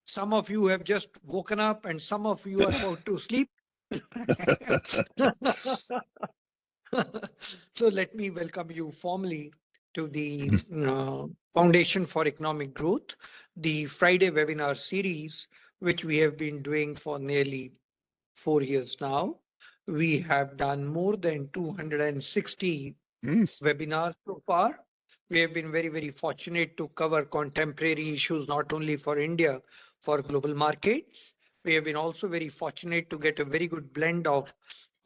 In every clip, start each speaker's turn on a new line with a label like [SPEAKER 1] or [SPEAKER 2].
[SPEAKER 1] Some of you have just woken up and some of you are about to sleep. So let me welcome you formally to the Foundation for Economic Growth, the Friday webinar series, which we have been doing for nearly 4 years now. We have done more than 260 webinars so far. We have been very, very fortunate to cover contemporary issues, not only for India, for global markets. We have been also very fortunate to get a very good blend of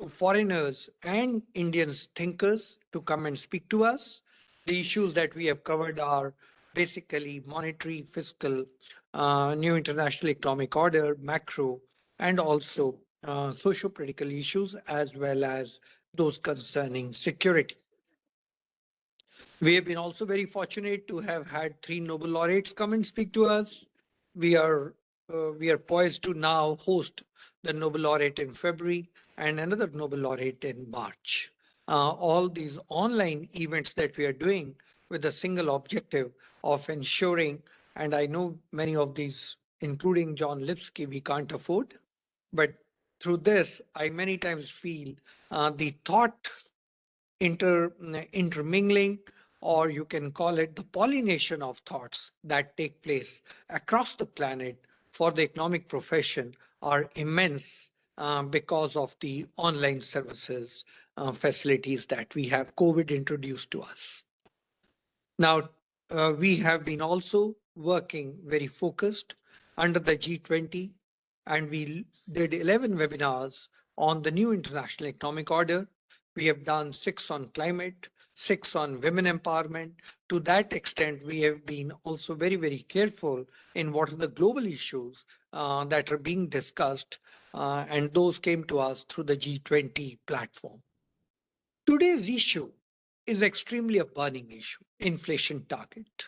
[SPEAKER 1] foreigners and Indians thinkers to come and speak to us. The issues that we have covered are basically monetary, fiscal, new international economic order, macro, and also socio-political issues, as well as those concerning security. We have been also very fortunate to have had three Nobel laureates come and speak to us. We are poised to now host the Nobel laureate in February and another Nobel laureate in March. All these online events that we are doing with a single objective of ensuring, and I know many of these, including John Lipsky, we can't afford, but through this, I many times feel the thought intermingling, or you can call it the pollination of thoughts that take place across the planet for the economic profession are immense because of the online services facilities that we have COVID introduced to us. Now, we have been also working very focused under the G20, and we did 11 webinars on the new international economic order. We have done 6 on climate, 6 on women empowerment. To that extent, we have been also very, very careful in what are the global issues that are being discussed, and those came to us through the G20 platform. Today's issue is extremely a burning issue, inflation target.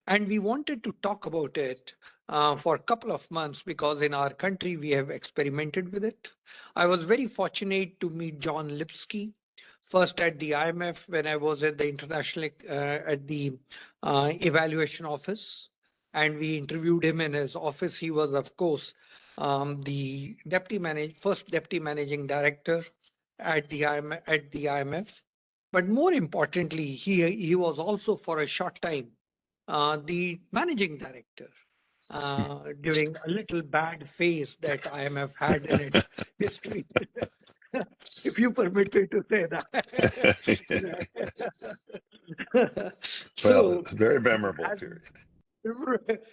[SPEAKER 1] And we wanted to talk about it for a couple of months because in our country we have experimented with it. I was very fortunate to meet John Lipsky first at the IMF when I was at the international at the evaluation office, and we interviewed him in his office. He was, of course, the first deputy managing director at the IMF. But more importantly, he was also for a short time the managing director during a little bad phase that IMF had in its history, if you permit me to say that.
[SPEAKER 2] Well, very memorable period.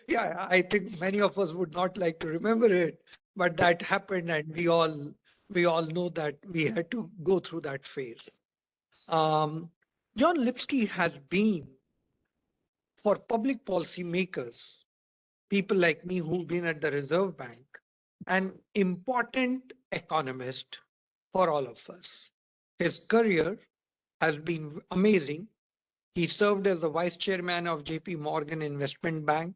[SPEAKER 1] Yeah, I think many of us would not like to remember it, but that happened, and we all know that we had to go through that phase. John Lipsky has been, for public policy makers, people like me who've been at the Reserve Bank, an important economist for all of us. His career has been amazing. He served as the vice chairman of JP Morgan Investment Bank,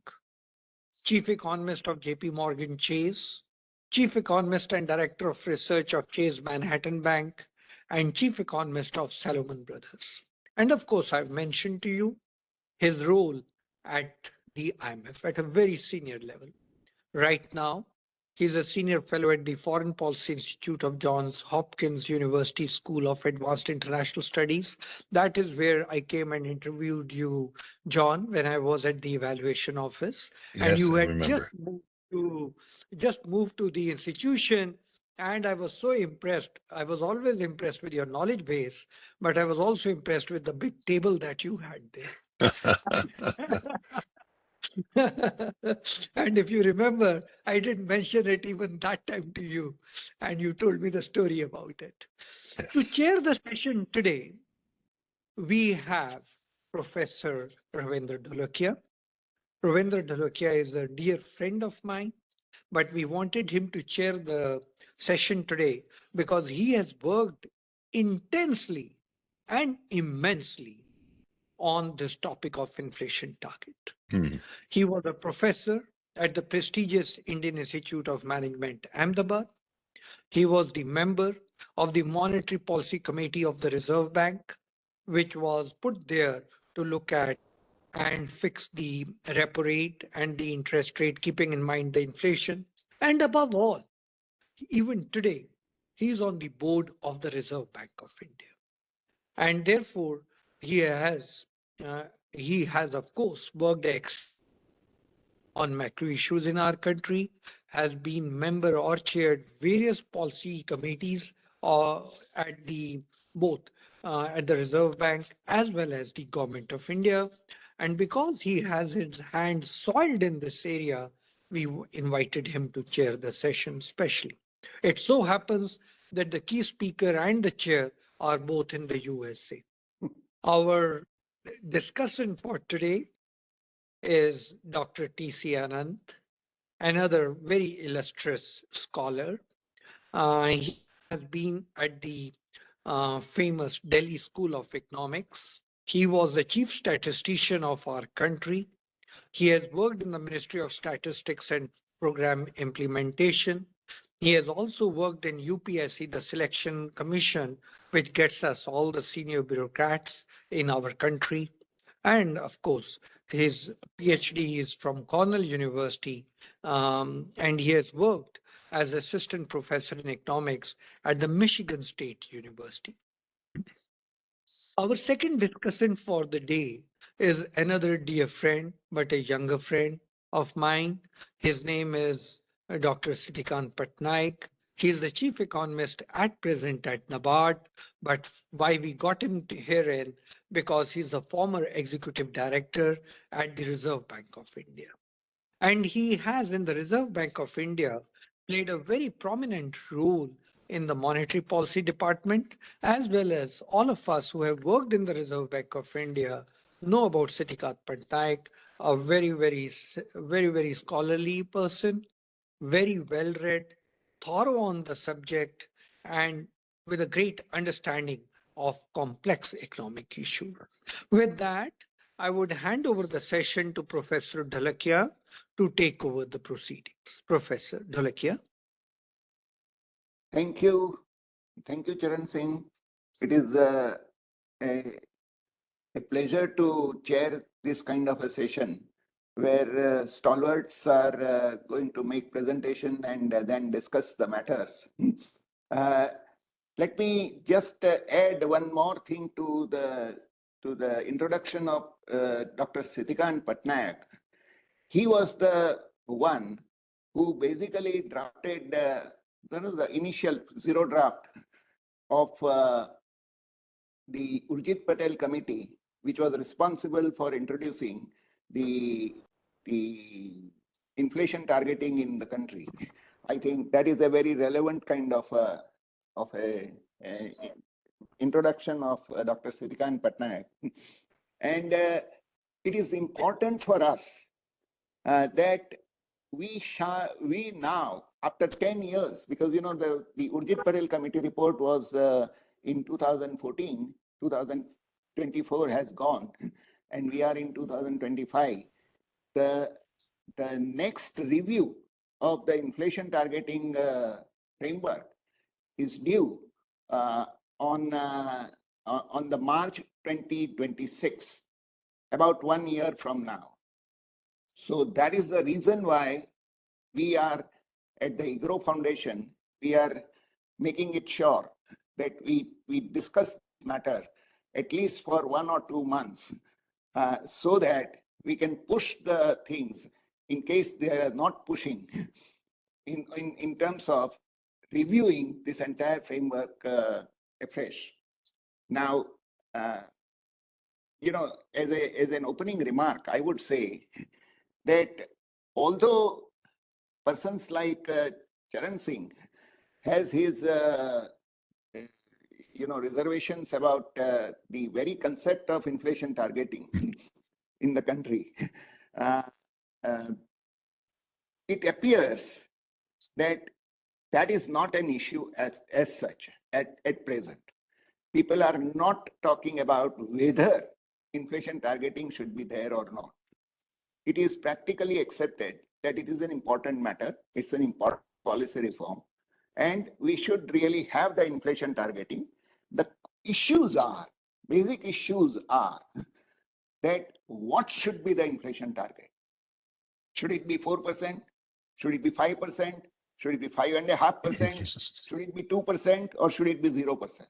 [SPEAKER 1] chief economist of JP Morgan Chase, chief economist and director of research of Chase Manhattan Bank, and chief economist of Salomon Brothers. And of course, I've mentioned to you his role at the IMF at a very senior level. Right now, he's a senior fellow at the Foreign Policy Institute of Johns Hopkins University School of Advanced International Studies. That is where I came and interviewed you, John, when I was at the evaluation office.
[SPEAKER 2] Yes,
[SPEAKER 1] and you
[SPEAKER 2] I
[SPEAKER 1] had
[SPEAKER 2] remember.
[SPEAKER 1] just moved to the institution. And I was so impressed. I was always impressed with your knowledge base, but I was also impressed with the big table that you had there. And if you remember, I didn't mention it even that time to you, and you told me the story about it. To
[SPEAKER 2] Yes.
[SPEAKER 1] chair the session today, we have Professor Ravindra Dholakia. Ravindra Dholakia is a dear friend of mine, but we wanted him to chair the session today because he has worked intensely and immensely on this topic of inflation target.
[SPEAKER 2] Hmm.
[SPEAKER 1] He was a professor at the prestigious Indian Institute of Management, Ahmedabad. He was the member of the Monetary Policy Committee of the Reserve Bank, which was put there to look at and fix the repo rate and the interest rate, keeping in mind the inflation. And above all, even today, he is on the board of the Reserve Bank of India. And therefore, he has, of course, worked on macro issues in our country, has been member or chaired various policy committees at the both at the Reserve Bank as well as the Government of India. And because he has his hands soiled in this area, we invited him to chair the session specially. It so happens that the key speaker and the chair are both in the USA. Our discussant for today is Dr. T.C. Anant, another very illustrious scholar. He has been at the famous Delhi School of Economics. He was the chief statistician of our country. He has worked in the Ministry of Statistics and Program Implementation. He has also worked in UPSC, the Selection Commission, which gets us all the senior bureaucrats in our country. And of course, his PhD is from Cornell University, and he has worked as assistant professor in economics at the Michigan State University. Our second discussant for the day is another dear friend, but a younger friend of mine. His name is Dr. Sitikantha Pattanaik. He is the chief economist at present at NABARD, but why we got him here in because he's a former executive director at the Reserve Bank of India. And he has, in the Reserve Bank of India, played a very prominent role in the monetary policy department, as well as all of us who have worked in the Reserve Bank of India know about Sitikantha Pattanaik, a very scholarly person, very well read, thorough on the subject, and with a great understanding of complex economic issues. With that, I would hand over the session to Professor Dholakia to take over the proceedings. Professor Dholakia.
[SPEAKER 3] Thank you. Thank you, Charan Singh. It is a pleasure to chair this kind of a session where stalwarts are going to make presentation and then discuss the matters. Let me just add one more thing to the introduction of Dr. Sitikantha Pattanaik. He was the one who basically drafted the initial zero draft of the Urjit Patel committee, which was responsible for introducing the inflation targeting in the country. I think that is a very relevant kind of a introduction of Dr. Sitikantha Pattanaik. And it is important for us that we now, after 10 years, because you know the Urjit Patel committee report was in 2014, 2024 has gone, and we are in 2025. The next review of the inflation targeting framework is due on the March 2026, about 1 year from now. So that is the reason why we are at the EGROW Foundation, we are making it sure that we discuss this matter at least for 1 or 2 months so that we can push the things in case they are not pushing in terms of reviewing this entire framework afresh. Now, you know, as an opening remark, I would say that although persons like Charan Singh has his reservations about the very concept of inflation targeting in the country, it appears that that is not an issue as such at present. People are not talking about whether inflation targeting should be there or not. It is practically accepted that it is an important matter. It's an important policy reform. And we should really have the inflation targeting. The issues are, basic issues are that what should be the inflation target? Should it be 4%? Should it be 5%? Should it be 5.5%? Should it be 2%? Or should it be 0%?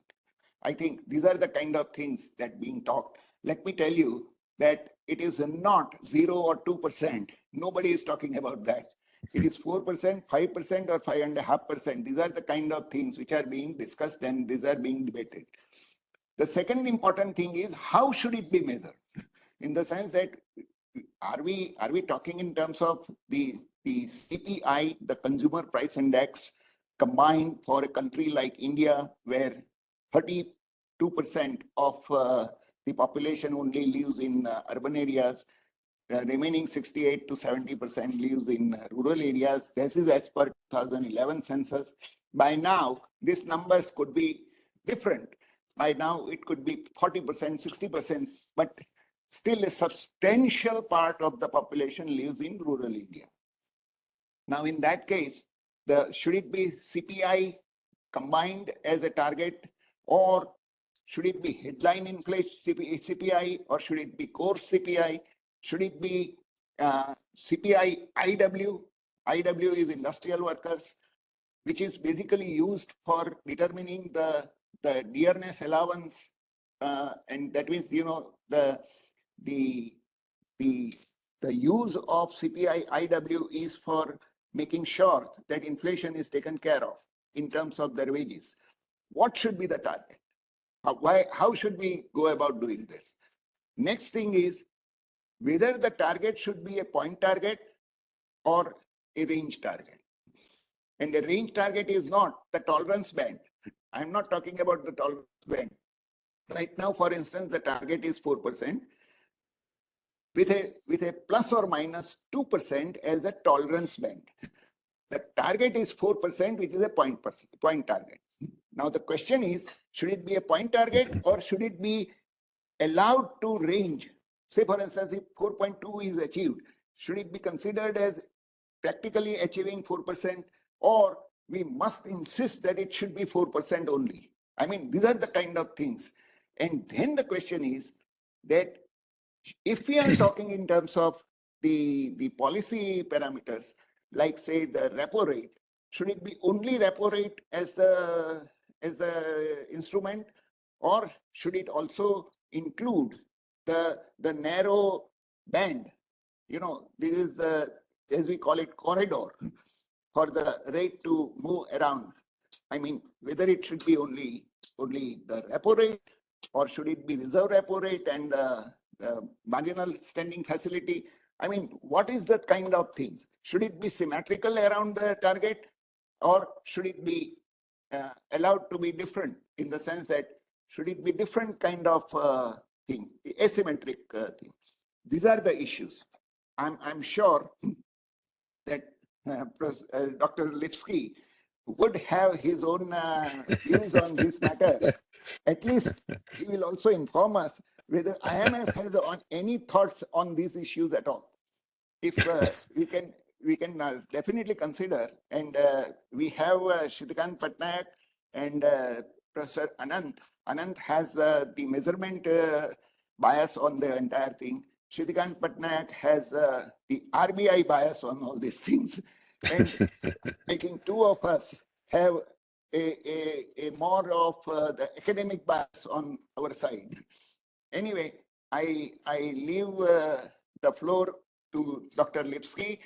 [SPEAKER 3] I think these are the kind of things that being talked. Let me tell you that it is not 0 or 2%. Nobody is talking about that. It is 4%, 5%, or 5.5%. These are the kind of things which are being discussed and these are being debated. The second important thing is how should it be measured? In the sense that are we talking in terms of the CPI, the Consumer Price Index, combined for a country like India, where 32% of the population only lives in urban areas, remaining 68 to 70% lives in rural areas. This is as per 2011 census. By now, these numbers could be different. By now, it could be 40%, 60%, but still a substantial part of the population lives in rural India. Now, in that case, should it be CPI combined as a target, or should it be headline inflation CPI, or should it be core CPI? Should it be CPI IW? IW is industrial workers, which is basically used for determining the dearness allowance, and that means the use of CPI IW is for making sure that inflation is taken care of in terms of their wages. What should be the target? How should we go about doing this? Next thing is whether the target should be a point target or a range target. And the range target is not the tolerance band. I'm not talking about the tolerance band. Right now, for instance, the target is 4%. With a plus or minus 2% as a tolerance band. The target is 4%, which is a point target. Now the question is, should it be a point target or should it be allowed to range? Say, for instance, if 4.2 is achieved, should it be considered as practically achieving 4%, or we must insist that it should be 4% only? I mean, these are the kind of things. And then the question is that if we are talking in terms of the policy parameters, like say the repo rate, should it be only repo rate as the instrument, or should it also include the narrow band? This is as we call it, corridor for the rate to move around. I mean, whether it should be only the repo rate, or should it be reserve repo rate and the marginal standing facility? I mean, what is that kind of things? Should it be symmetrical around the target, or should it be allowed to be different in the sense that should it be different kind of thing, asymmetric thing? These are the issues. I'm sure that Dr. Lipsky would have his own views on this matter. At least he will also inform us whether IMF has any thoughts on these issues at all. If we can definitely consider, and we have Sitikantha Pattanaik and Professor Anant. Anant has the measurement bias on the entire thing. Sitikantha Pattanaik has the RBI bias on all these things. And I think two of us have a more of the academic bias on our side. Anyway, I leave the floor to Dr. Lipsky.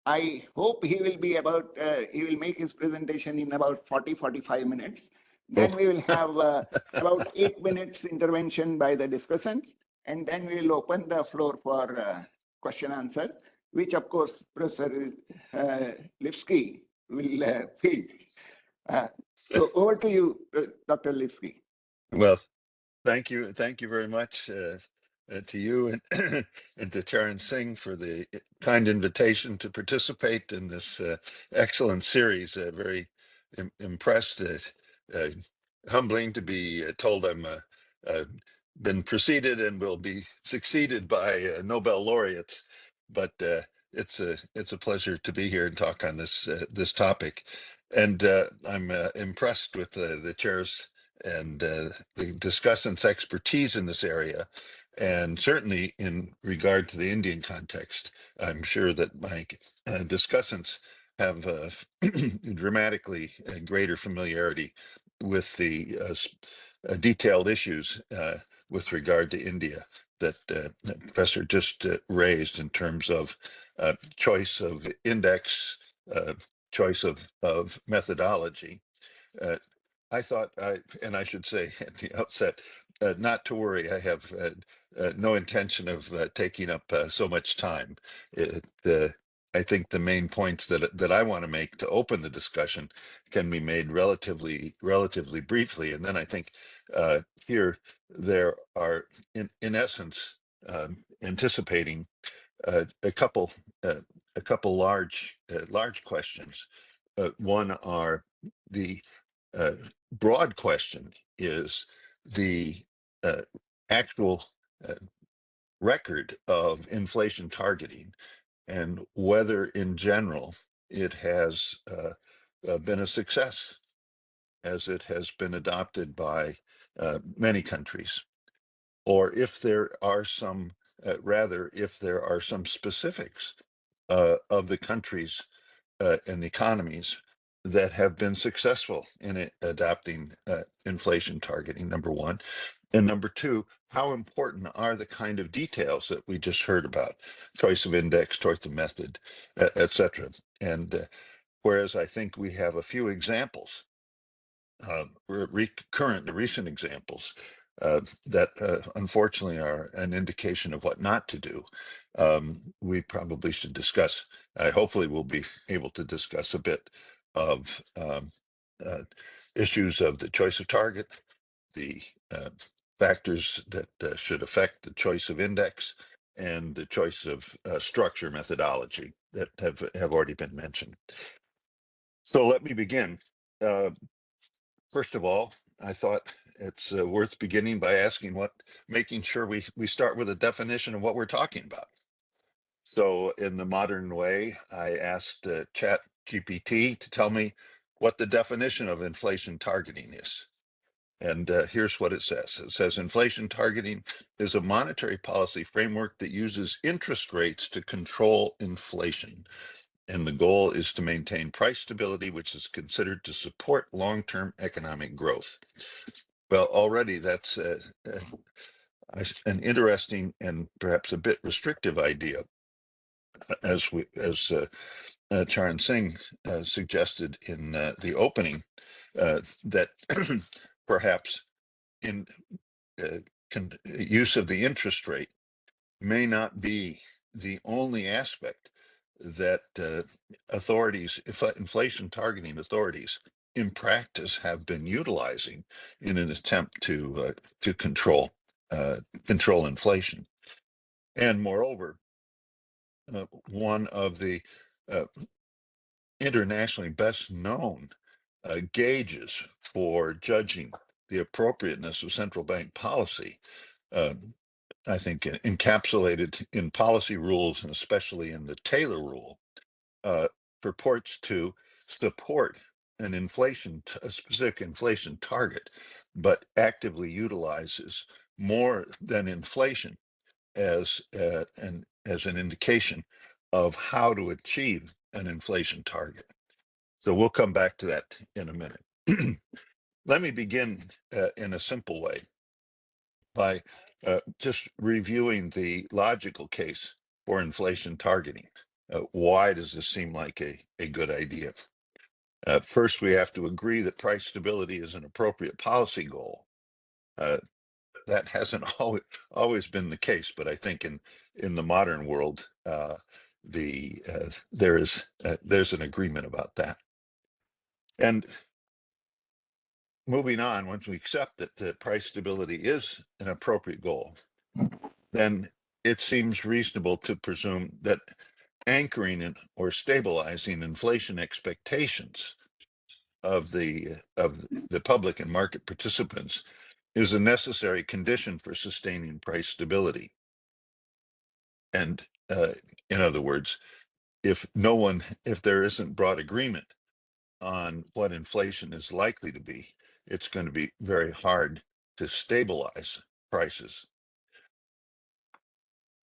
[SPEAKER 3] I hope he will make his presentation in about 40-45 minutes. Then we will have about 8 minutes intervention by the discussants, and then we will open the floor for question answer, which of course Professor Lipsky will field. So over to you, Dr. Lipsky.
[SPEAKER 2] Well, thank you very much to you and, and to Terence Singh for the kind invitation to participate in this excellent series. Very impressed, humbling to be told I'm been preceded and will be succeeded by Nobel laureates, but it's a pleasure to be here and talk on this topic, and I'm impressed with the chair's and the discussants' expertise in this area. And certainly in regard to the Indian context, I'm sure that my discussants have dramatically greater familiarity with the detailed issues with regard to India that Professor just raised in terms of choice of index, choice of methodology. Uh, I thought and I should say at the outset, not to worry, I have no intention of taking up so much time. I think the main points that I want to make to open the discussion can be made relatively briefly, and then I think here there are in essence anticipating a couple a couple large questions. One are the uh, broad question is the uh, actual uh, record of inflation targeting and whether in general it has been a success as it has been adopted by many countries, or if there are some, rather, if there are some specifics of the countries and economies that have been successful in adopting inflation targeting, number one. And number two, how important are the kind of details that we just heard about, choice of index, choice of method, et cetera. And whereas I think we have a few examples, recent examples that unfortunately are an indication of what not to do. We probably should discuss. Hopefully, we'll be able to discuss a bit of uh, issues of the choice of target, the factors that should affect the choice of index, and the choice of structure methodology that have already been mentioned. So let me begin. Uh, First of all, I thought it's worth beginning by making sure we start with a definition of what we're talking about. So in the modern way, I asked Chat GPT to tell me what the definition of inflation targeting is. And here's what it says. It says inflation targeting is a monetary policy framework that uses interest rates to control inflation. And the goal is to maintain price stability, which is considered to support long-term economic growth. Well, already that's an interesting and perhaps a bit restrictive idea, as Charan Singh suggested in the opening, that perhaps in use of the interest rate may not be the only aspect that inflation targeting authorities in practice have been utilizing in an attempt to control inflation. And moreover, one of the uh, internationally best known gauges for judging the appropriateness of central bank policy, uh, I think encapsulated in policy rules and especially in the Taylor rule, uh, purports to support a specific inflation target, but actively utilizes more than inflation as an indication of how to achieve an inflation target. So we'll come back to that in a minute. Let me begin in a simple way by just reviewing the logical case for inflation targeting. Why does this seem like a good idea? First, we have to agree that price stability is an appropriate policy goal. That hasn't always been the case, but I think in the modern world, there's an agreement about that. And moving on, once we accept that the price stability is an appropriate goal, then it seems reasonable to presume that anchoring or stabilizing inflation expectations of the public and market participants is a necessary condition for sustaining price stability. And in other words, if there isn't broad agreement on what inflation is likely to be, it's going to be very hard to stabilize prices.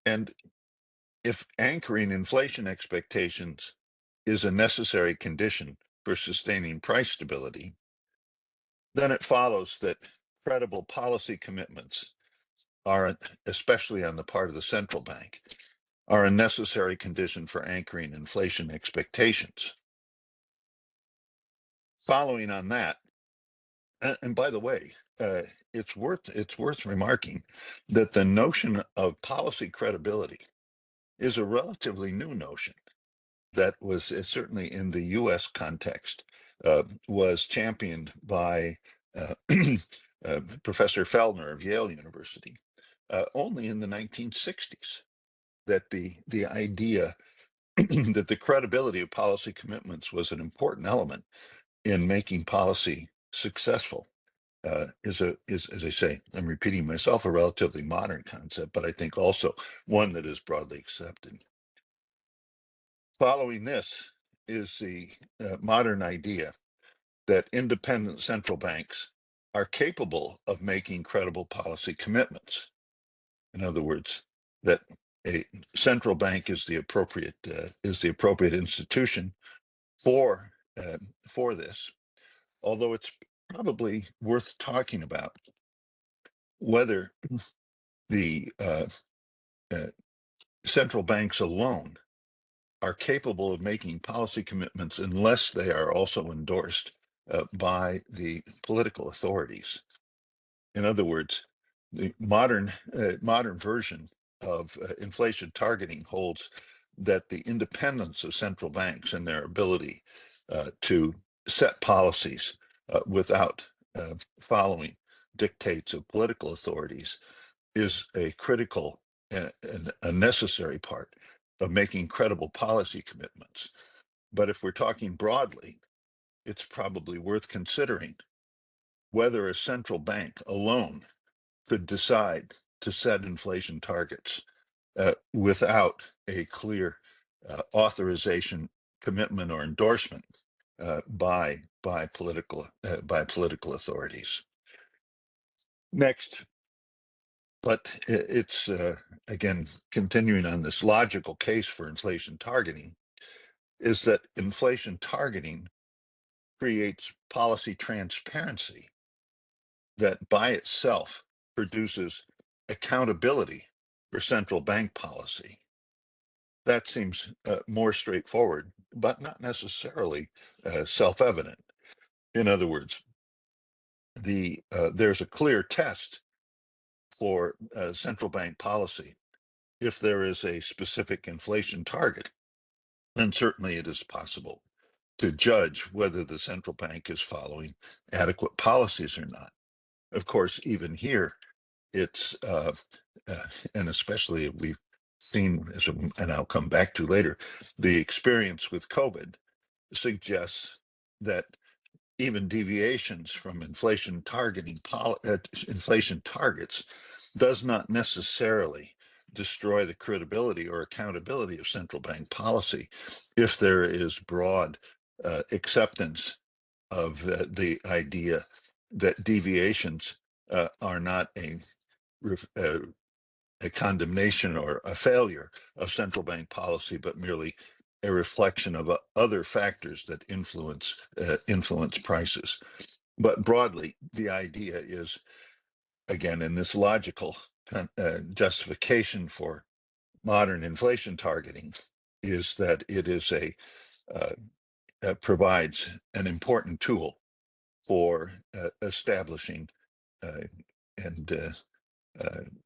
[SPEAKER 2] And if anchoring inflation expectations is a necessary condition for sustaining price stability, then it follows that credible policy commitments are, especially on the part of the central bank, are a necessary condition for anchoring inflation expectations. Following on that, and by the way, it's worth remarking that the notion of policy credibility is a relatively new notion that was certainly in the U.S. context was championed by Professor Feldner of Yale University only in the 1960s. That the idea that the credibility of policy commitments was an important element in making policy successful is, as I say, I'm repeating myself, a relatively modern concept, but I think also one that is broadly accepted. Following this is the modern idea that independent central banks are capable of making credible policy commitments. In other words, that a central bank is the appropriate institution for this. Although it's probably worth talking about whether the central banks alone are capable of making policy commitments unless they are also endorsed by the political authorities. In other words, the modern version of inflation targeting holds that the independence of central banks and their ability to set policies without following dictates of political authorities is a critical and a necessary part of making credible policy commitments. But if we're talking broadly, it's probably worth considering whether a central bank alone could decide to set inflation targets without a clear authorization, commitment, or endorsement by political authorities. Next, but it's again continuing on this logical case for inflation targeting, is that inflation targeting creates policy transparency that by itself produces accountability for central bank policy. That seems more straightforward, but not necessarily self-evident. In other words, there's a clear test for central bank policy. If there is a specific inflation target, then certainly it is possible to judge whether the central bank is following adequate policies or not. Of course, even here, it's and especially if we've seen, and I'll come back to later, the experience with COVID suggests that even deviations from inflation inflation targets does not necessarily destroy the credibility or accountability of central bank policy if there is broad acceptance of the idea that deviations are not a condemnation or a failure of central bank policy, but merely a reflection of other factors that influence prices. But broadly, the idea is, again, in this logical justification for modern inflation targeting, is that it is provides an important tool for establishing and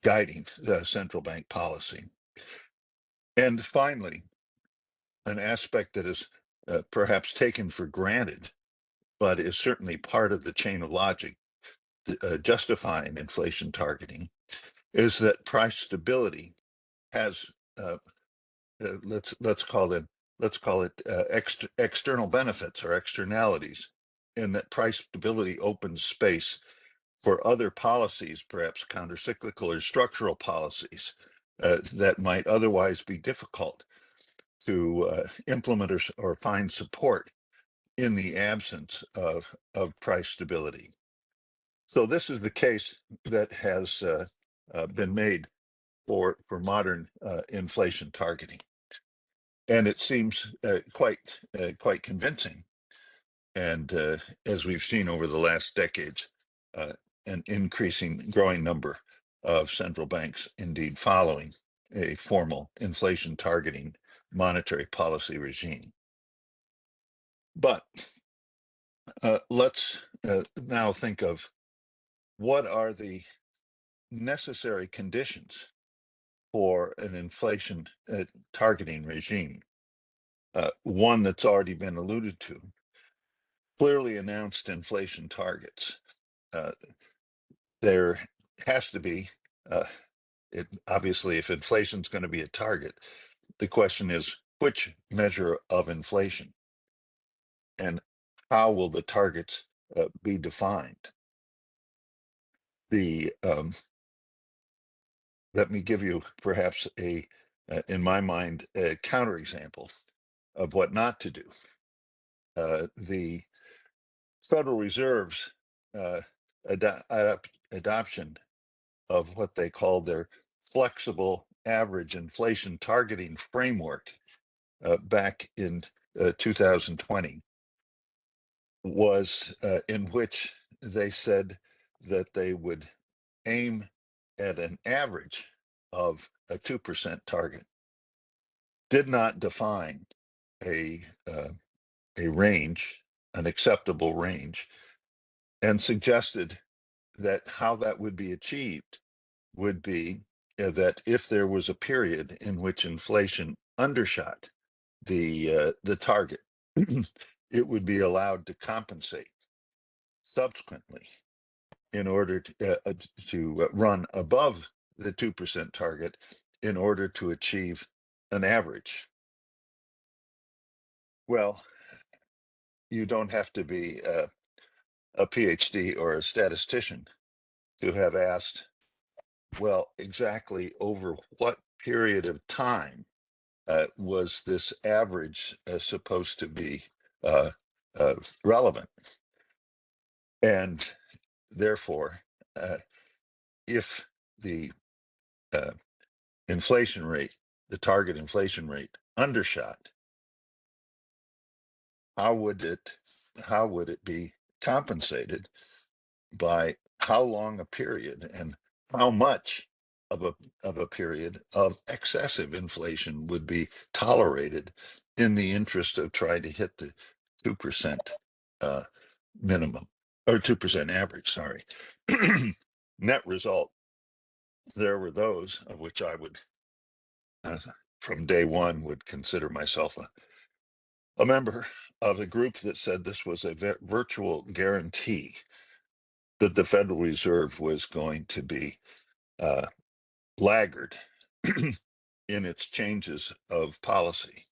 [SPEAKER 2] guiding the central bank policy. And finally, an aspect that is perhaps taken for granted, but is certainly part of the chain of logic justifying inflation targeting, is that price stability has let's call it external benefits or externalities, and that price stability opens space for other policies, perhaps countercyclical or structural policies that might otherwise be difficult to implement or find support in the absence of price stability. So this is the case that has been made for modern inflation targeting, and it seems quite convincing. And as we've seen over the last decades, an growing number of central banks indeed following a formal inflation targeting monetary policy regime. But let's now think of what are the necessary conditions for an inflation targeting regime. One that's already been alluded to: clearly announced inflation targets. There has to be, obviously, if inflation is going to be a target, the question is which measure of inflation and how will the targets be defined? Let me give you perhaps in my mind, a counterexample of what not to do. The Federal Reserve's adoption of what they call their flexible average inflation targeting framework back in 2020 was in which they said that they would aim at an average of a 2% target, did not define a range, an acceptable range, and suggested that how that would be achieved would be that if there was a period in which inflation undershot the target, it would be allowed to compensate subsequently in order to run above the 2% target in order to achieve an average. Well, you don't have to be a PhD or a statistician to have asked, well, exactly over what period of time was this average supposed to be relevant? And therefore, if the inflation rate, the target inflation rate, undershot, how would it be compensated? By how long a period and how much of a period of excessive inflation would be tolerated in the interest of trying to hit the 2% minimum, or 2% average, sorry. Net result, there were those of which I would, from day one, would consider myself a member of a group that said this was a virtual guarantee that the Federal Reserve was going to be laggard in its changes of policy,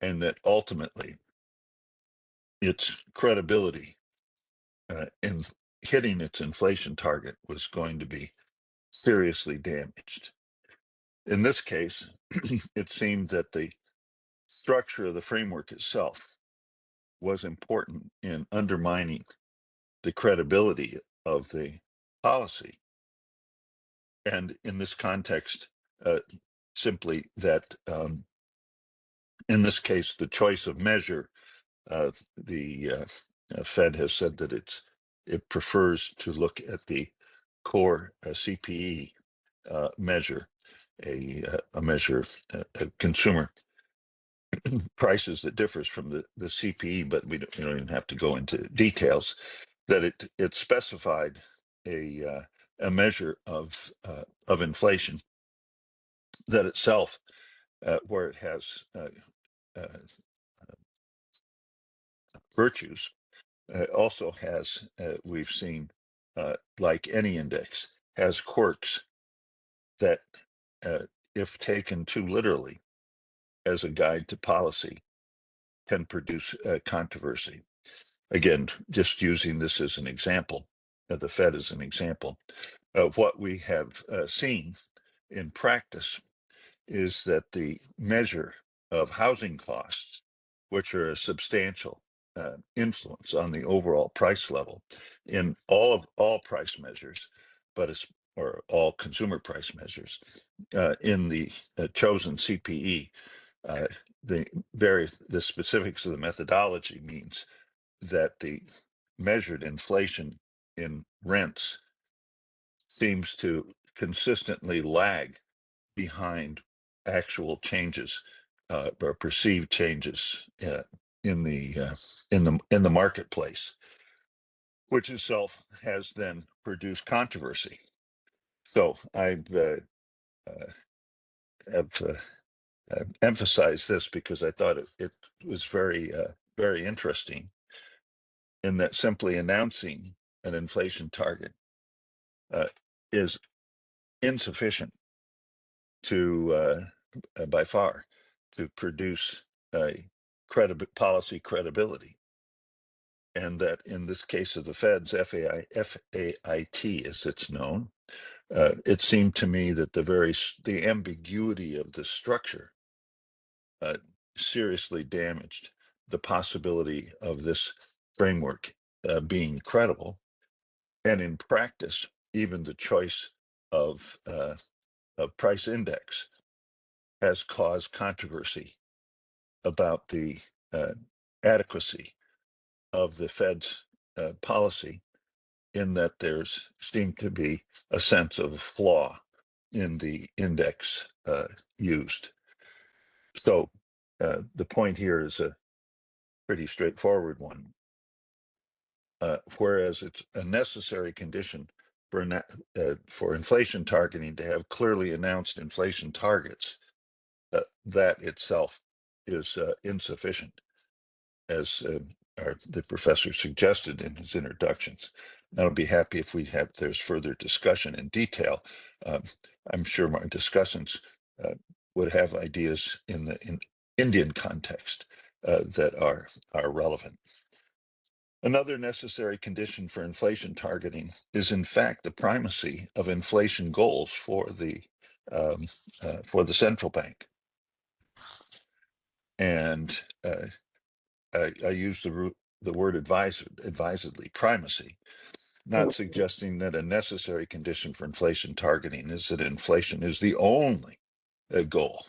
[SPEAKER 2] and that ultimately its credibility in hitting its inflation target was going to be seriously damaged. In this case, it seemed that the structure of the framework itself was important in undermining the credibility of the policy. And in this context, simply that in this case, the choice of measure, the Fed has said that it prefers to look at the core CPE measure, a measure of consumer prices that differs from the CPE, but we don't even have to go into details. That it specified a measure of inflation that itself, where it has virtues, also has, we've seen, like any index, has quirks that, if taken too literally as a guide to policy, can produce controversy. Again, just using this as an example, the Fed as an example, what we have seen in practice is that the measure of housing costs, which are a substantial influence on the overall price level in all price measures, or all consumer price measures, in the chosen CPE. The specifics of the methodology means that the measured inflation in rents seems to consistently lag behind actual changes or perceived changes in the marketplace, which itself has then produced controversy. So have emphasized this because I thought it was very interesting in that simply announcing an inflation target is insufficient to by far to produce policy credibility, and that in this case of the Fed's FAIT, as it's known, it seemed to me that the ambiguity of the structure seriously damaged the possibility of this framework being credible, and in practice, even the choice of a price index has caused controversy about the adequacy of the Fed's policy, in that there's seemed to be a sense of flaw in the index used. So the point here is a pretty straightforward one. Whereas it's a necessary condition for inflation targeting to have clearly announced inflation targets, that itself is insufficient, as the professor suggested in his introductions. And I'll be happy if there's further discussion in detail. I'm sure my discussants would have ideas in the Indian context that are relevant. Another necessary condition for inflation targeting is, in fact, the primacy of inflation goals for the central bank. And I use the word advisedly, primacy, not suggesting that a necessary condition for inflation targeting is that inflation is the only goal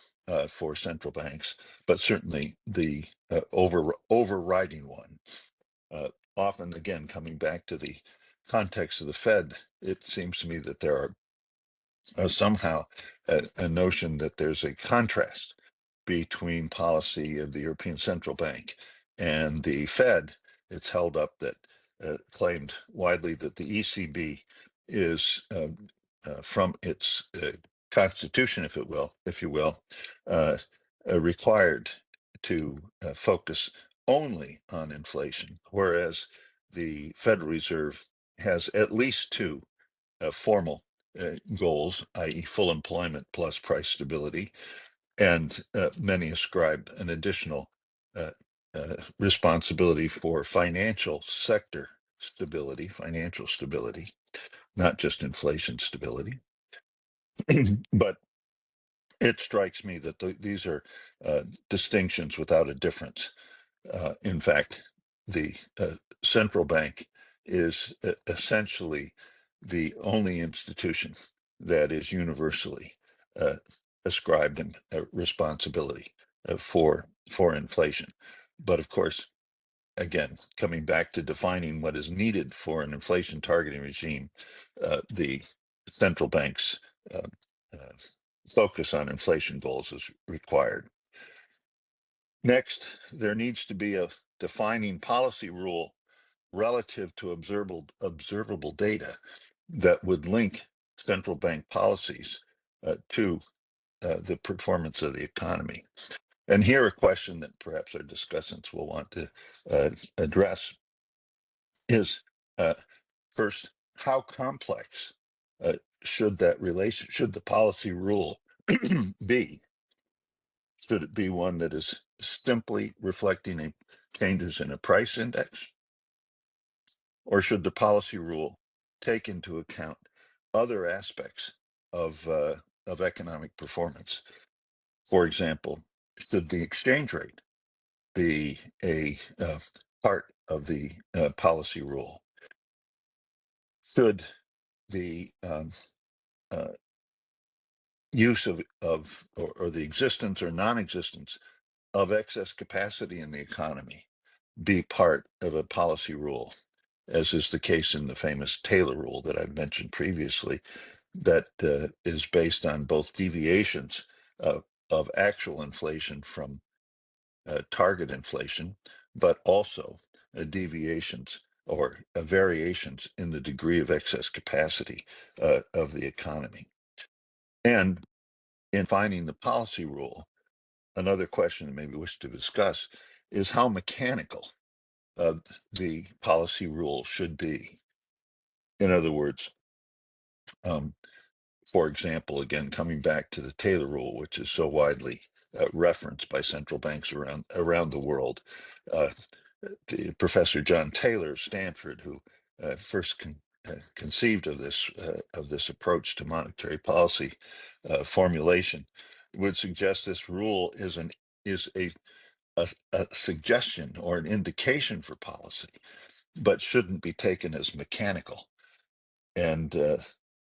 [SPEAKER 2] for central banks, but certainly the overriding one. Often, again, coming back to the context of the Fed, it seems to me that there are somehow a notion that there's a contrast between policy of the European Central Bank and the Fed. It's held up that claimed widely that the ECB is from its constitution, if you will, required to focus only on inflation, whereas the Federal Reserve has at least two formal goals, i.e., full employment plus price stability, and many ascribe an additional responsibility for financial stability, not just inflation stability. But it strikes me that these are distinctions without a difference. In fact, the central bank is essentially the only institution that is universally ascribed a responsibility for inflation. But of course, again, coming back to defining what is needed for an inflation targeting regime, the central bank's focus on inflation goals is required. Next, there needs to be a defining policy rule relative to observable data that would link central bank policies to the performance of the economy. And here a question that perhaps our discussants will want to address is, first, how complex should the policy rule be? Should it be one that is simply reflecting changes in a price index? Or should the policy rule take into account other aspects of economic performance? For example, should the exchange rate be a part of the policy rule? Should the use of or the existence or non-existence of excess capacity in the economy be part of a policy rule, as is the case in the famous Taylor rule that I've mentioned previously, that is based on both deviations of actual inflation from target inflation, but also deviations or variations in the degree of excess capacity of the economy. And in finding the policy rule, another question that maybe we wish to discuss is how mechanical the policy rule should be. In other words, um, for example, again, coming back to the Taylor rule, which is so widely referenced by central banks around the world, uh, Professor John Taylor of Stanford, who first conceived of this approach to monetary policy formulation, would suggest this rule is a suggestion or an indication for policy, but shouldn't be taken as mechanical. And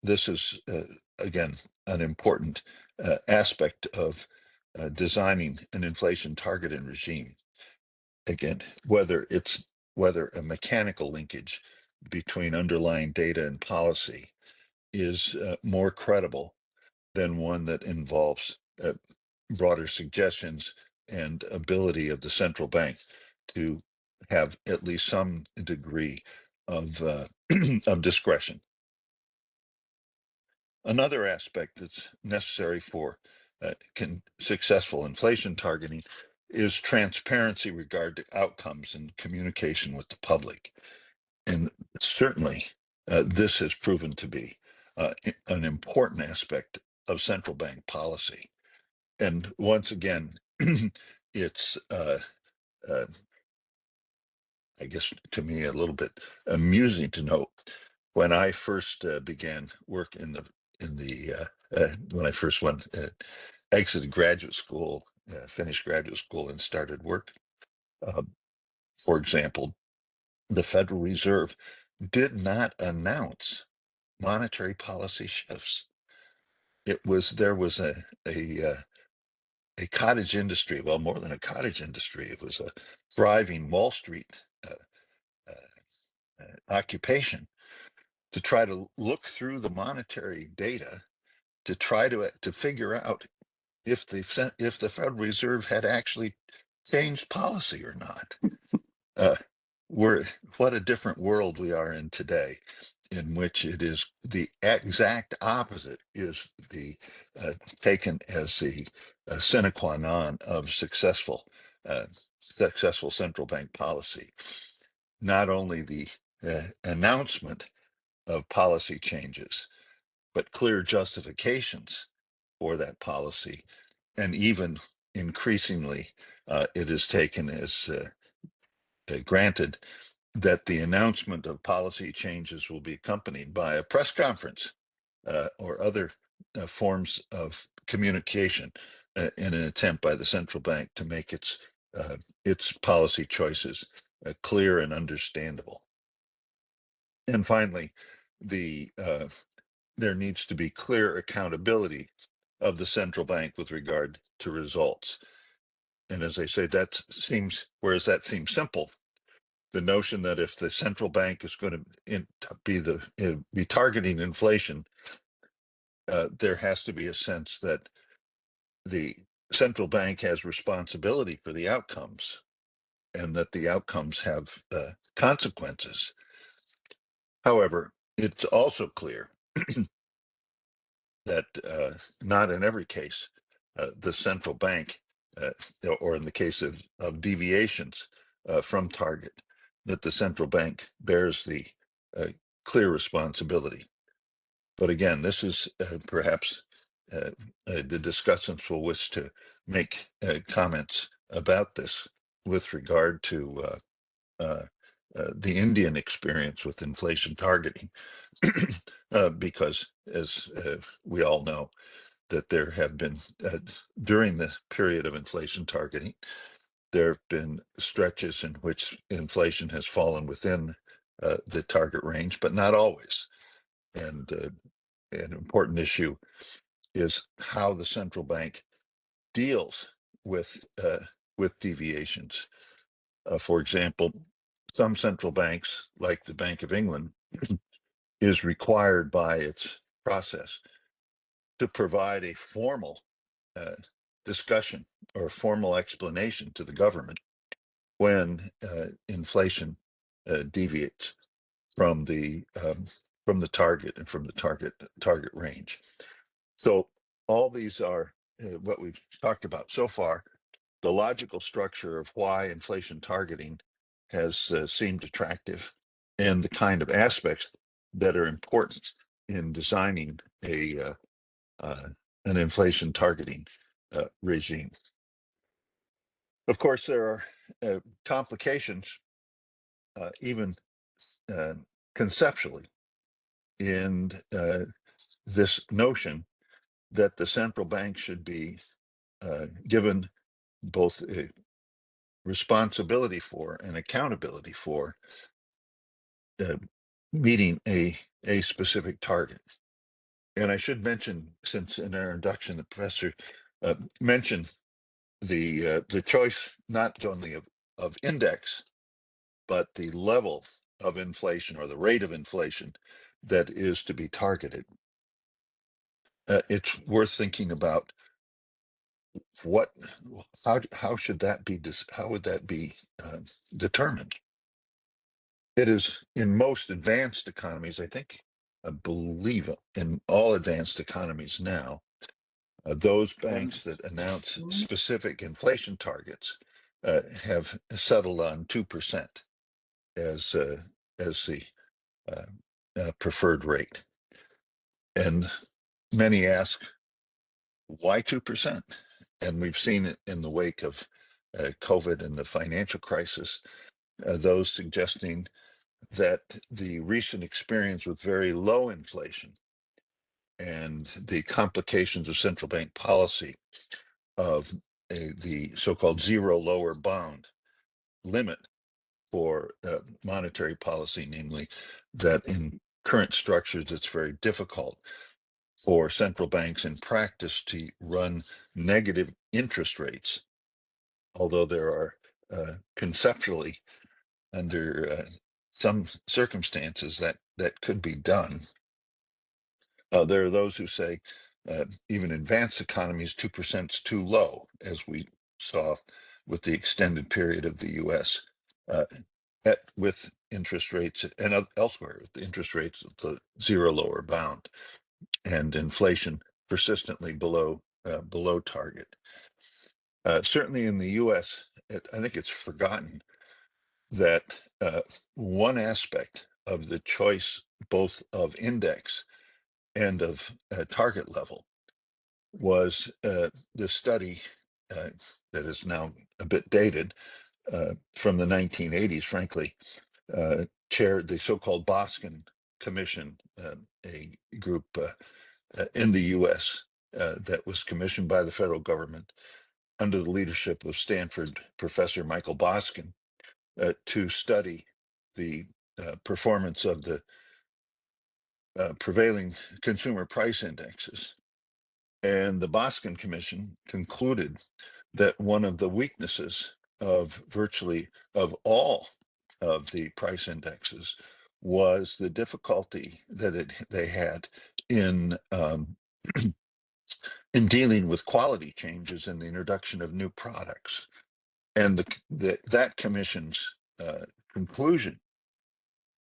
[SPEAKER 2] this is again an important aspect of designing an inflation targeting regime. Again, whether a mechanical linkage between underlying data and policy is more credible than one that involves broader suggestions and ability of the central bank to have at least some degree of of discretion. Another aspect that's necessary for successful inflation targeting is transparency regard to outcomes and communication with the public. And certainly, this has proven to be an important aspect of central bank policy. And once again, it's, uh, I guess, to me, a little bit amusing to note when I first began work when I first exited graduate school, finished graduate school, and started work. For example, the Federal Reserve did not announce monetary policy shifts. There was a cottage industry, well, more than a cottage industry. It was a thriving Wall Street uh, occupation to try to look through the monetary data to try to figure out if the Federal Reserve had actually changed policy or not. Uh, what a different world we are in today, in which it is the exact opposite is taken as the sine qua non of successful central bank policy. Not only the announcement of policy changes, but clear justifications for that policy, and even increasingly, it is taken as granted that the announcement of policy changes will be accompanied by a press conference or other forms of communication in an attempt by the central bank to make its policy choices clear and understandable. And finally, there needs to be clear accountability of the central bank with regard to results. And as I say, whereas that seems simple, the notion that if the central bank is going to be targeting inflation, there has to be a sense that the central bank has responsibility for the outcomes, and that the outcomes have consequences. However, it's also clear that not in every case the central bank, or in the case of deviations from target, that the central bank bears the clear responsibility. But again, this is perhaps the discussants will wish to make comments about this with regard to the Indian experience with inflation targeting, because as we all know, that there have been, during this period of inflation targeting, there have been stretches in which inflation has fallen within the target range, but not always. And an important issue is how the central bank deals with deviations. For example, some central banks, like the Bank of England, is required by its process to provide a formal discussion or formal explanation to the government when inflation deviates from the target and from the target range. So all these are what we've talked about so far. The logical structure of why inflation targeting has seemed attractive, and the kind of aspects that are important in designing an inflation targeting regime. Of course, there are complications, even conceptually, in this notion that the central bank should be given both a responsibility for and accountability for meeting a specific target. And I should mention, since in our introduction, the professor mentioned the choice not only of index, but the level of inflation or the rate of inflation that is to be targeted. It's worth thinking about how should that be, how would that be determined? It is in most advanced economies, I believe in all advanced economies now, those banks that announce specific inflation targets have settled on 2% as the preferred rate. And many ask, why 2%? And we've seen it in the wake of COVID and the financial crisis, those suggesting that the recent experience with very low inflation and the complications of central bank policy of the so-called zero lower bound limit for monetary policy, namely that in current structures, it's very difficult for central banks in practice to run negative interest rates, although there are conceptually under some circumstances that could be done. There are those who say even advanced economies, 2% is too low, as we saw with the extended period of the U.S. With interest rates and elsewhere, with the interest rates at the zero lower bound and inflation persistently below target. Certainly in the U.S., I think it's forgotten that one aspect of the choice, both of index and of target level, was the study that is now a bit dated from the 1980s, frankly, chaired the so-called Boskin Commission, a group in the U.S. That was commissioned by the federal government under the leadership of Stanford professor Michael Boskin to study the performance of the prevailing consumer price indexes. And the Boskin Commission concluded that one of the weaknesses of virtually of all of the price indexes was the difficulty that they had in in dealing with quality changes and the introduction of new products. And that commission's conclusion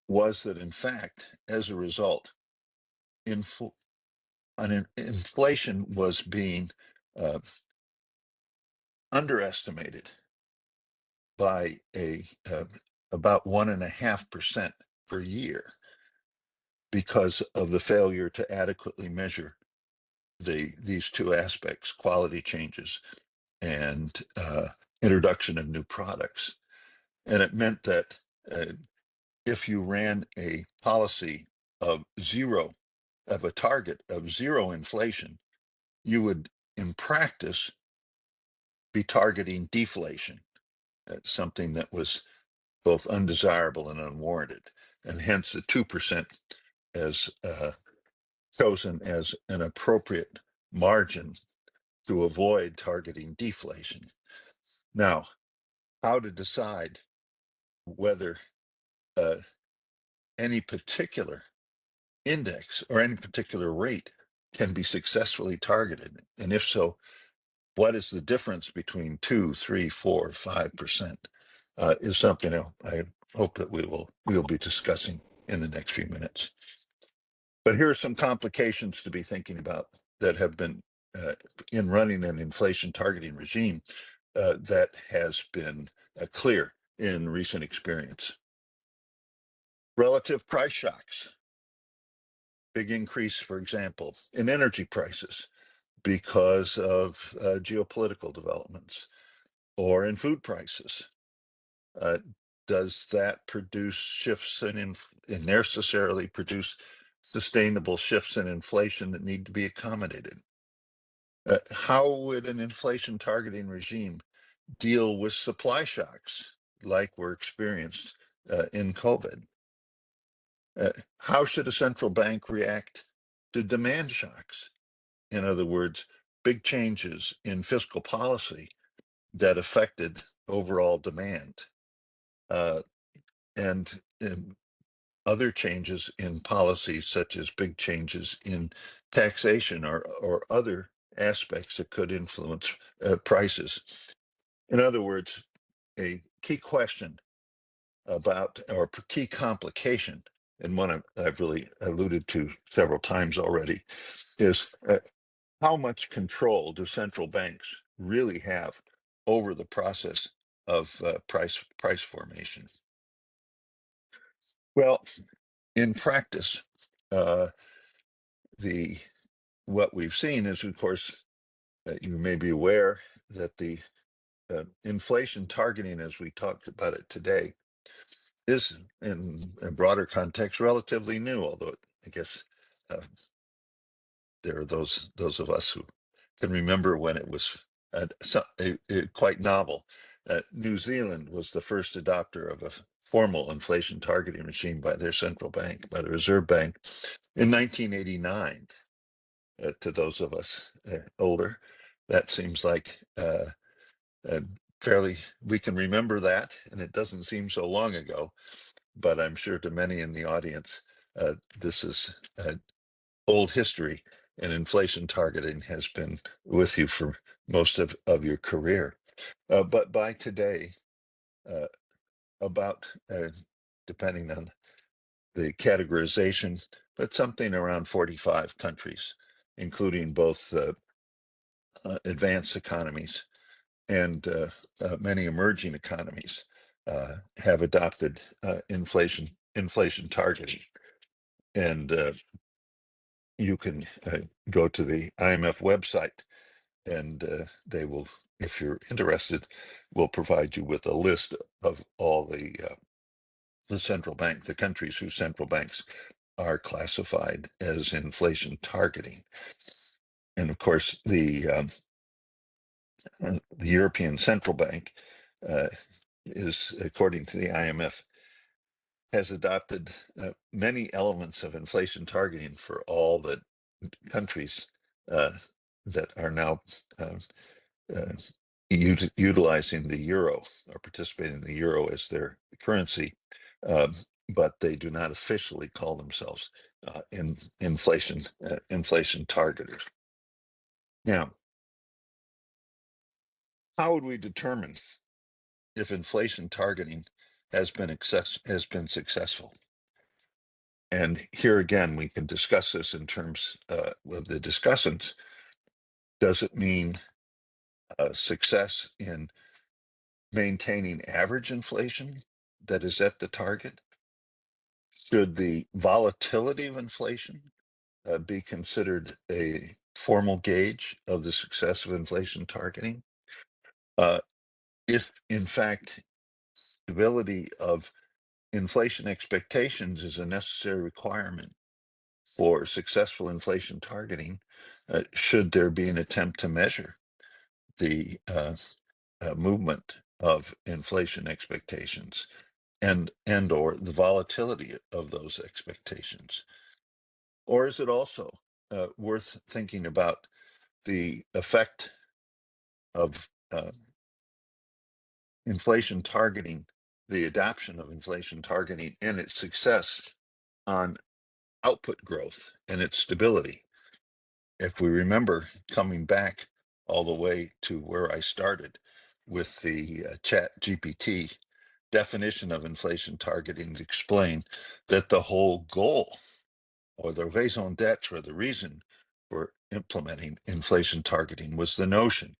[SPEAKER 2] was that, in fact, as a result, inflation was being underestimated by about 1.5% per year because of the failure to adequately measure these two aspects, quality changes and introduction of new products. And it meant that if you ran a policy of a target of zero inflation, you would, in practice, be targeting deflation, something that was both undesirable and unwarranted, and hence the 2% as chosen as an appropriate margin to avoid targeting deflation. Now, how to decide whether any particular index or any particular rate can be successfully targeted, and if so, what is the difference between 2, 3, 4, 5%, is something I hope that we'll be discussing in the next few minutes. But here are some complications to be thinking about that have been in running an inflation targeting regime that has been clear in recent experience. Relative price shocks, big increase, for example, in energy prices because of geopolitical developments, or in food prices. Does that produce shifts and necessarily produce sustainable shifts in inflation that need to be accommodated? How would an inflation targeting regime deal with supply shocks like were experienced in COVID? How should a central bank react to demand shocks? In other words, big changes in fiscal policy that affected overall demand, and other changes in policies, such as big changes in taxation or other aspects that could influence prices. In other words, a key question about, or key complication, and one I've really alluded to several times already, is how much control do central banks really have over the process of price formation? Well, in practice, what we've seen is, of course, you may be aware that the inflation targeting, as we talked about it today, is, in a broader context, relatively new. Although I guess there are those of us who can remember when it was quite novel. New Zealand was the first adopter of a formal inflation targeting regime by their central bank, by the Reserve Bank, in 1989. To those of us older, that seems like fairly, we can remember that, and it doesn't seem so long ago. But I'm sure to many in the audience, this is old history, and inflation targeting has been with you for most of your career. But by today, about, depending on the categorization, but something around 45 countries, including both advanced economies and many emerging economies, have adopted inflation targeting. And you can go to the IMF website, and they will, if you're interested, will provide you with a list of all the countries whose central banks are classified as inflation targeting. And of course, the European Central Bank is, according to the IMF, has adopted many elements of inflation targeting for all the countries that are now utilizing the euro, or participating in the euro as their currency, but they do not officially call themselves inflation targeters. Now, how would we determine if inflation targeting has been successful? And here again, we can discuss this in terms of the discussants. Does it mean success in maintaining average inflation that is at the target? Should the volatility of inflation be considered a formal gauge of the success of inflation targeting? If, in fact, stability of inflation expectations is a necessary requirement for successful inflation targeting, should there be an attempt to measure the movement of inflation expectations and or the volatility of those expectations? Or is it also worth thinking about the effect of inflation targeting, the adoption of inflation targeting and its success on output growth and its stability. If we remember coming back all the way to where I started with the chat GPT definition of inflation targeting, to explain that the whole goal or the raison d'etre, or the reason for implementing inflation targeting, was the notion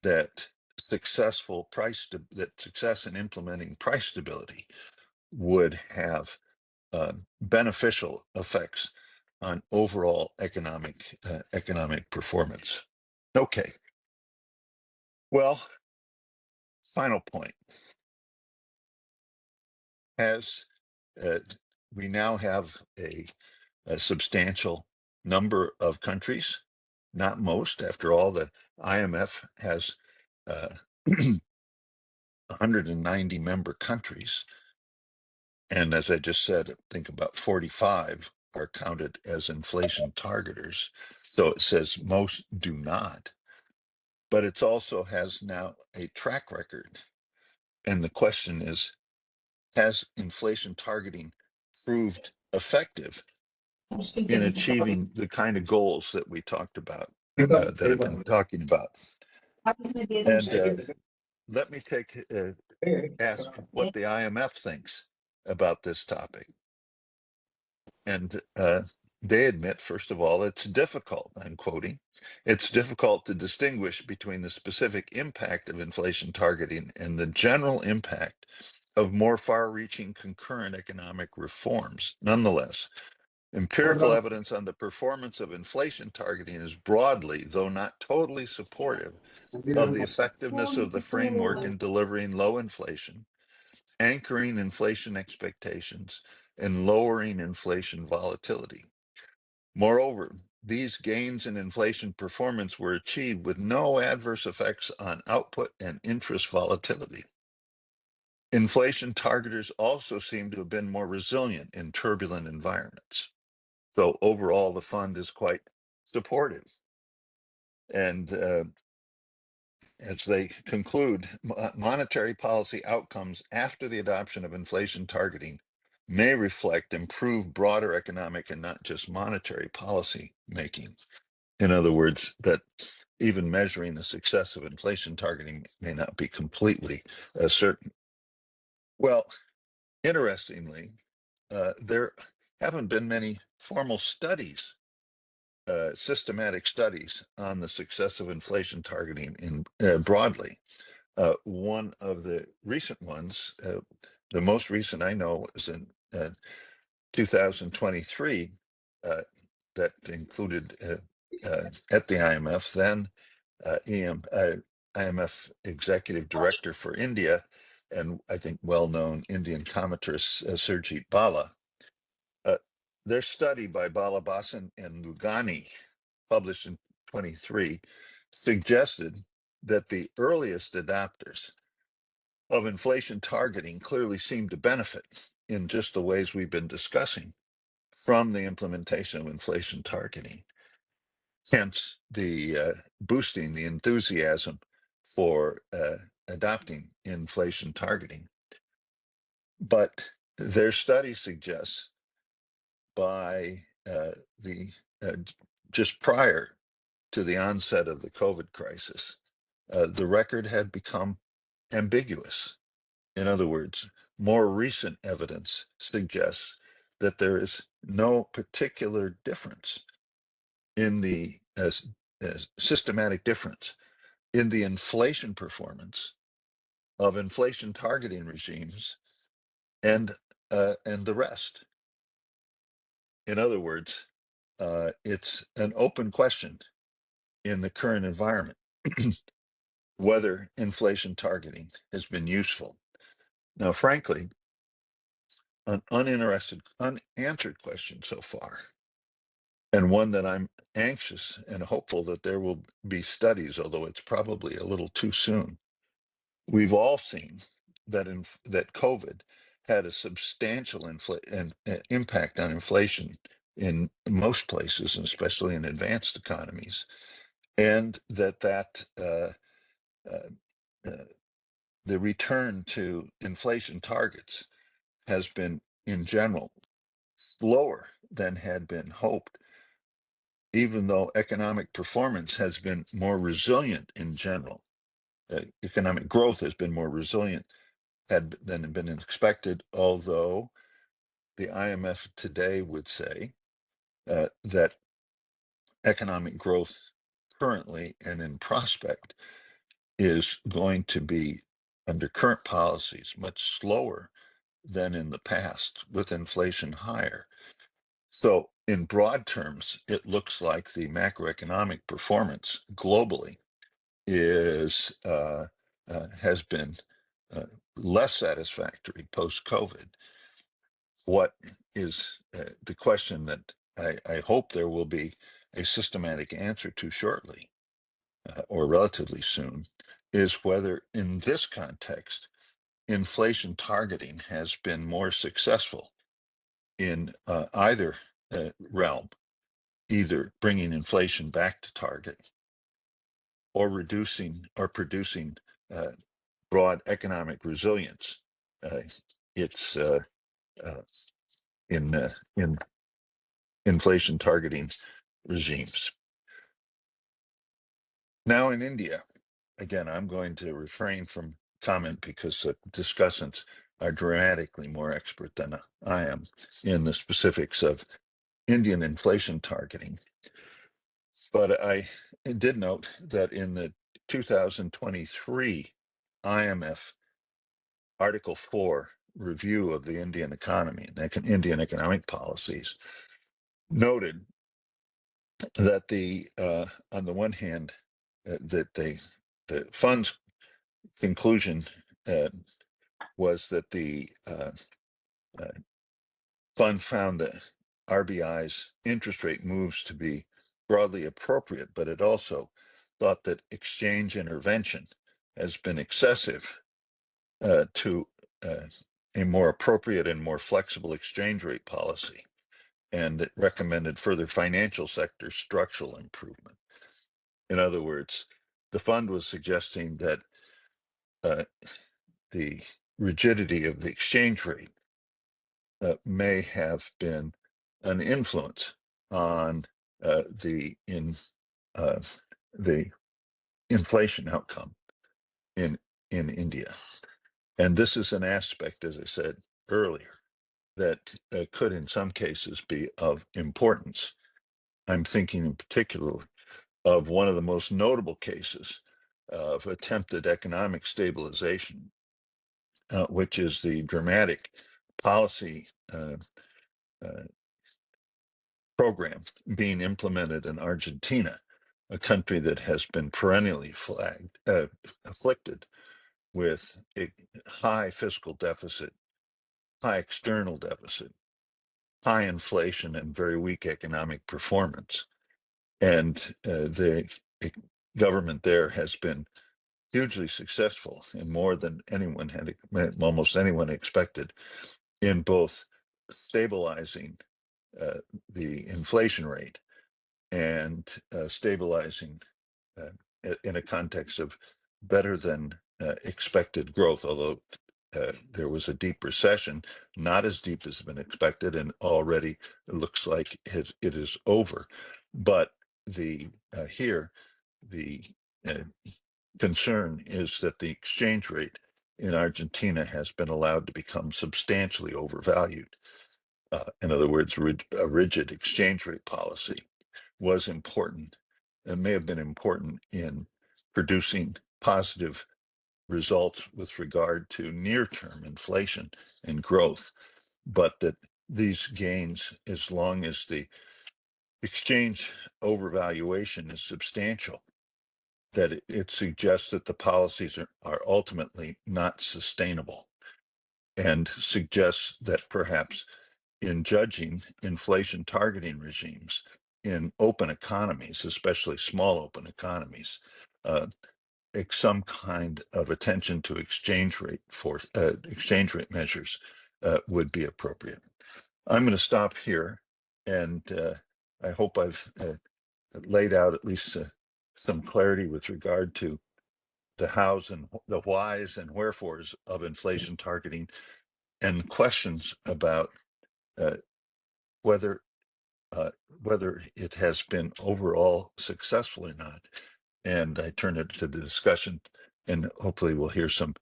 [SPEAKER 2] that success in implementing price stability would have beneficial effects on overall economic performance. Okay. Well, final point. As we now have a substantial number of countries, not most, after all, the IMF has 190 member countries. And as I just said, I think about 45 are counted as inflation targeters. So it says most do not. But it also has now a track record. And the question is, has inflation targeting proved effective in achieving the kind of goals that we talked about, that I've been talking about? And let me ask what the IMF thinks about this topic. And they admit, first of all, it's difficult, I'm quoting, it's difficult to distinguish between the specific impact of inflation targeting and the general impact of more far-reaching concurrent economic reforms. Nonetheless, empirical evidence on the performance of inflation targeting is broadly, though not totally, supportive of the effectiveness of the framework in delivering low inflation, anchoring inflation expectations, and lowering inflation volatility. Moreover, these gains in inflation performance were achieved with no adverse effects on output and interest volatility. Inflation targeters also seem to have been more resilient in turbulent environments. So overall, the fund is quite supportive. And as they conclude, monetary policy outcomes after the adoption of inflation targeting may reflect improved broader economic and not just monetary policy making. In other words, that even measuring the success of inflation targeting may not be completely certain. Well, interestingly, there haven't been many formal studies, systematic studies on the success of inflation targeting in broadly. One of the recent ones, the most recent I know, is in 2023, that included at the IMF, then IMF Executive Director for India, and I think well-known Indian commentator Surjit Bala. Their study by Balabasan and Lugani, published in 23, suggested that the earliest adopters of inflation targeting clearly seem to benefit in just the ways we've been discussing from the implementation of inflation targeting. Hence, the boosting the enthusiasm for adopting inflation targeting. But their study suggests by just prior to the onset of the COVID crisis, the record had become ambiguous. In other words, more recent evidence suggests that there is no particular difference in the systematic difference in the inflation performance of inflation targeting regimes and the rest. In other words, it's an open question in the current environment whether inflation targeting has been useful. Now, frankly, an unanswered question so far, and one that I'm anxious and hopeful that there will be studies, although it's probably a little too soon. We've all seen that that COVID had a substantial impact on inflation in most places, especially in advanced economies. and the return to inflation targets has been, in general, slower than had been hoped, even though economic performance has been more resilient in general. Economic growth has been more resilient than had been expected, although the IMF today would say that economic growth currently and in prospect is going to be, under current policies, much slower than in the past, with inflation higher. So, in broad terms, it looks like the macroeconomic performance globally is has been uh, less satisfactory post-COVID. What is the question that I hope there will be a systematic answer to shortly, or relatively soon, is whether in this context, inflation targeting has been more successful in either realm, either bringing inflation back to target or reducing or producing uh, broad economic resilience. It's in inflation targeting regimes. Now in India, again, I'm going to refrain from comment because the discussants are dramatically more expert than I am in the specifics of Indian inflation targeting. But I did note that in the 2023 IMF Article 4 review of the Indian economy and Indian economic policies noted that on the one hand, that the fund's conclusion was that the fund found that RBI's interest rate moves to be broadly appropriate, but it also thought that exchange intervention has been excessive to a more appropriate and more flexible exchange rate policy, and it recommended further financial sector structural improvement. In other words, the fund was suggesting that the rigidity of the exchange rate may have been an influence on the inflation outcome in India. And this is an aspect, as I said earlier, that could in some cases be of importance. I'm thinking in particular of one of the most notable cases of attempted economic stabilization, which is the dramatic policy program being implemented in Argentina, a country that has been perennially afflicted with a high fiscal deficit, high external deficit, high inflation, and very weak economic performance. And the government there has been hugely successful in more than almost anyone expected, in both stabilizing the inflation rate and stabilizing in a context of better than expected growth, although there was a deep recession, not as deep as been expected, and already it looks like it is over. But the concern is that the exchange rate in Argentina has been allowed to become substantially overvalued. In other words, a rigid exchange rate policy was important and may have been important in producing positive results with regard to near-term inflation and growth, but that these gains, as long as the exchange overvaluation is substantial, that it suggests that the policies are ultimately not sustainable, and suggests that perhaps in judging inflation targeting regimes in open economies, especially small open economies, some kind of attention to exchange rate measures would be appropriate. I'm going to stop here, and I hope I've laid out at least some clarity with regard to the hows and the whys and wherefores of inflation targeting, and questions about uh, whether uh, whether it has been overall successful or not. And I turn it to the discussion, and hopefully we'll hear some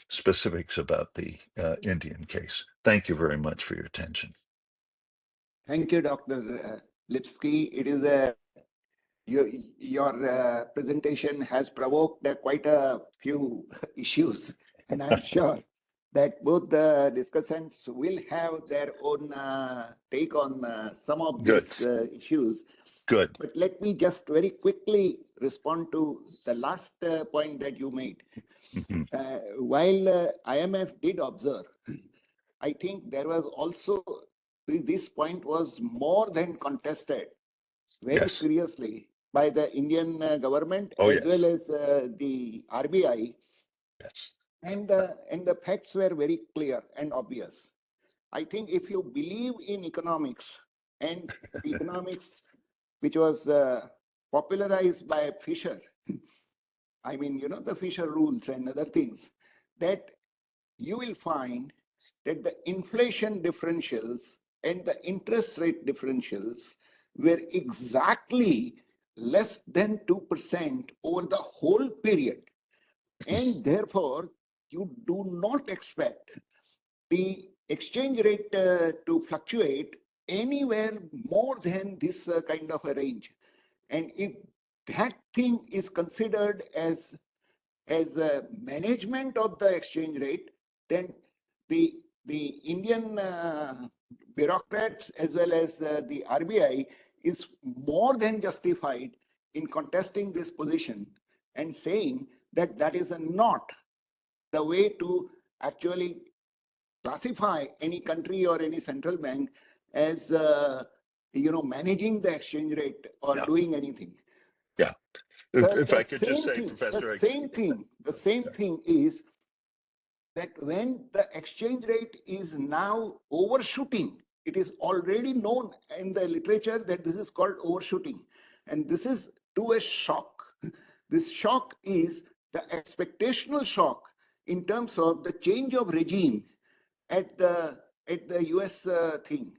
[SPEAKER 2] specifics about the Indian case. Thank you very much for your attention.
[SPEAKER 3] Thank you, Dr. Lipsky. It is your presentation has provoked quite a few issues, and I'm sure that both the discussants will have their own take on some of
[SPEAKER 2] Good.
[SPEAKER 3] these issues.
[SPEAKER 2] Good.
[SPEAKER 3] But let me just very quickly respond to the last point that you made.
[SPEAKER 2] Mhm.
[SPEAKER 3] While IMF did observe, I think there was also, this point was more than contested very
[SPEAKER 2] Yes.
[SPEAKER 3] seriously by the Indian government
[SPEAKER 2] Oh,
[SPEAKER 3] as
[SPEAKER 2] yes.
[SPEAKER 3] well as the RBI,
[SPEAKER 2] Yes.
[SPEAKER 3] and the facts were very clear and obvious. I think if you believe in economics, and the economics which was popularized by Fisher, I mean, you know, the Fisher rules and other things, that you will find that the inflation differentials and the interest rate differentials were exactly less than 2% over the whole period. And therefore, you do not expect the exchange rate to fluctuate anywhere more than this kind of a range. And if that thing is considered as a management of the exchange rate, then the Indian bureaucrats as well as the RBI is more than justified in contesting this position and saying that that is not the way to actually classify any country or any central bank as managing the exchange rate or
[SPEAKER 2] Yeah.
[SPEAKER 3] doing anything.
[SPEAKER 2] Yeah. If I could just say, Professor,
[SPEAKER 3] The same thing is that when the exchange rate is now overshooting, it is already known in the literature that this is called overshooting. And this is to a shock. This shock is the expectational shock in terms of the change of regime at the US thing.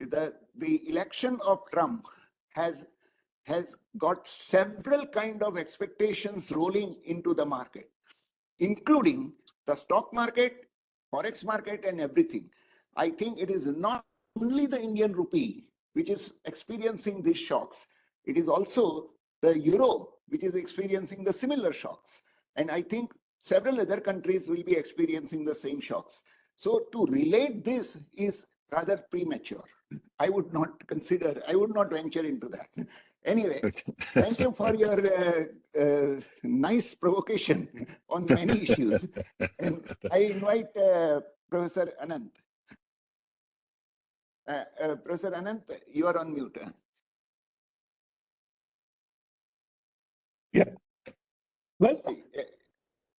[SPEAKER 3] The election of Trump has got several kind of expectations rolling into the market, including the stock market, forex market, and everything. I think it is not only the Indian rupee which is experiencing these shocks. It is also the euro which is experiencing the similar shocks. And I think several other countries will be experiencing the same shocks. So to relate this is rather premature. I would not venture into that. Anyway, thank you for your nice provocation on many issues. And I invite Professor Anant. Professor Anant, you are on mute.
[SPEAKER 4] Yeah. Well,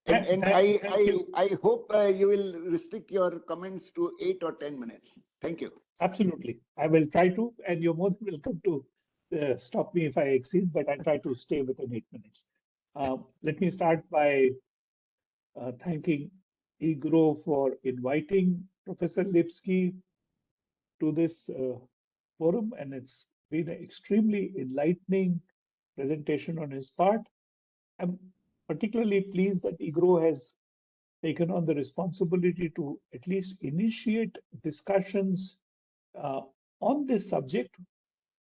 [SPEAKER 3] And
[SPEAKER 4] thank you.
[SPEAKER 3] I hope you will restrict your comments to 8 or 10 minutes. Thank you.
[SPEAKER 4] Absolutely. I will try to, and you're more than welcome to stop me if I exceed, but I'll try to stay within 8 minutes. Let me start by thanking EGROW for inviting Professor Lipsky to this forum, and it's been an extremely enlightening presentation on his part. I'm particularly pleased that EGROW has taken on the responsibility to at least initiate discussions uh, on this subject,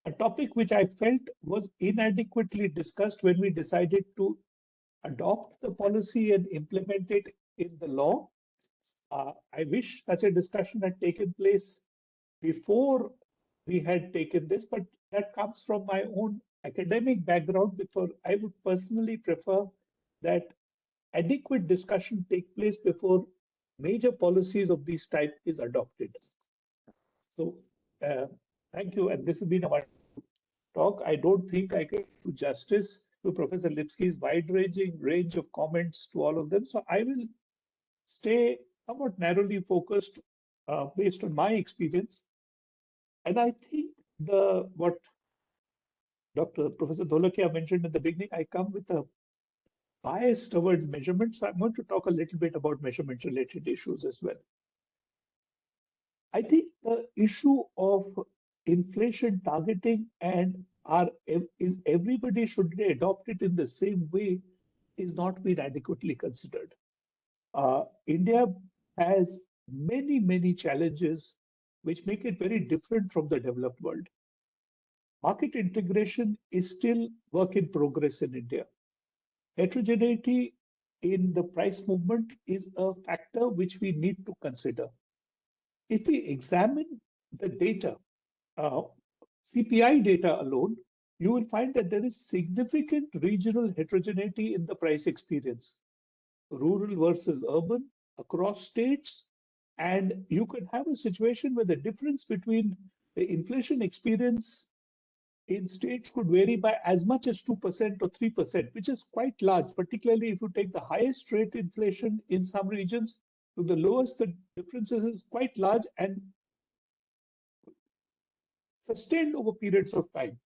[SPEAKER 4] a topic which I felt was inadequately discussed when we decided to adopt the policy and implement it in the law. I wish such a discussion had taken place before we had taken this, but that comes from my own academic background. Before, I would personally prefer that adequate discussion take place before major policies of this type is adopted. So, thank you. And this has been a wonderful talk. I don't think I can do justice to Professor Lipsky's wide-ranging range of comments to all of them. So I will stay somewhat narrowly focused based on my experience. And I think what Professor Dholakia mentioned in the beginning, I come with a bias towards measurement. So I'm going to talk a little bit about measurement related issues as well. I think the issue of inflation targeting and is everybody should they adopt it in the same way is not been adequately considered. India has many challenges which make it very different from the developed world. Market integration is still work in progress in India. Heterogeneity in the price movement is a factor which we need to consider. If we examine the data, CPI data alone, you will find that there is significant regional heterogeneity in the price experience, rural versus urban, across states, and you could have a situation where the difference between the inflation experience in states could vary by as much as 2% or 3%, which is quite large, particularly if you take the highest rate inflation in some regions to the lowest, the differences is quite large and sustained over periods of time.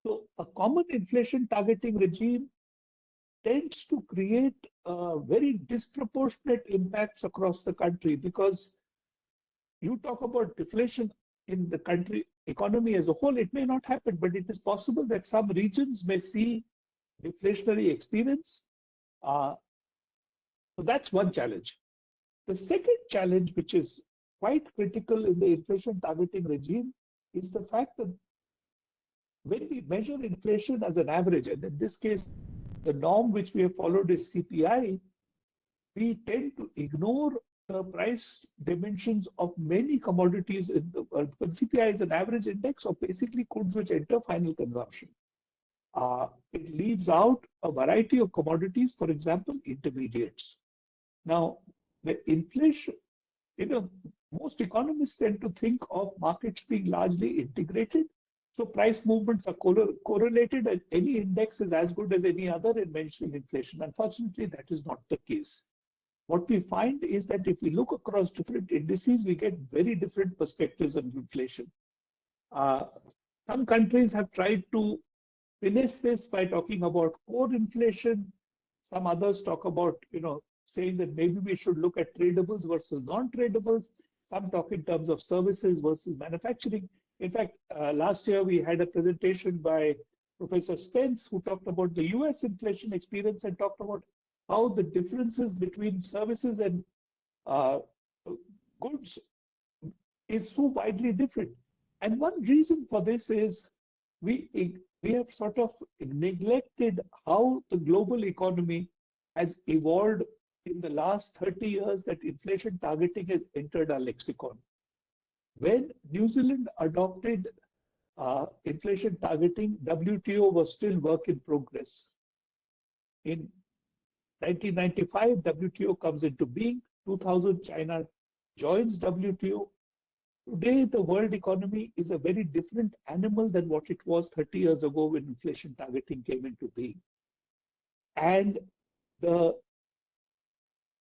[SPEAKER 4] So a common inflation targeting regime tends to create very disproportionate impacts across the country, because you talk about deflation in the country economy as a whole, it may not happen, but it is possible that some regions may see deflationary experience. So that's one challenge. The second challenge, which is quite critical in the inflation targeting regime, is the fact that when we measure inflation as an average, and in this case, the norm which we have followed is CPI, we tend to ignore the price dimensions of many commodities in the world. CPI is an average index of basically goods which enter final consumption. It leaves out a variety of commodities, for example, intermediates. Now, the inflation, most economists tend to think of markets being largely integrated. So price movements are correlated, and any index is as good as any other in measuring inflation. Unfortunately, that is not the case. What we find is that if we look across different indices, we get very different perspectives on inflation. Some countries have tried to finesse this by talking about core inflation. Some others talk about, saying that maybe we should look at tradables versus non-tradables. Some talk in terms of services versus manufacturing. In fact, last year we had a presentation by Professor Spence, who talked about the US inflation experience and talked about how the differences between services and goods is so widely different. And one reason for this is we have sort of neglected how the global economy has evolved in the last 30 years, that inflation targeting has entered our lexicon. When New Zealand adopted inflation targeting, WTO was still work in progress. In 1995, WTO comes into being. 2000, China joins WTO. Today, the world economy is a very different animal than what it was 30 years ago when inflation targeting came into being. And the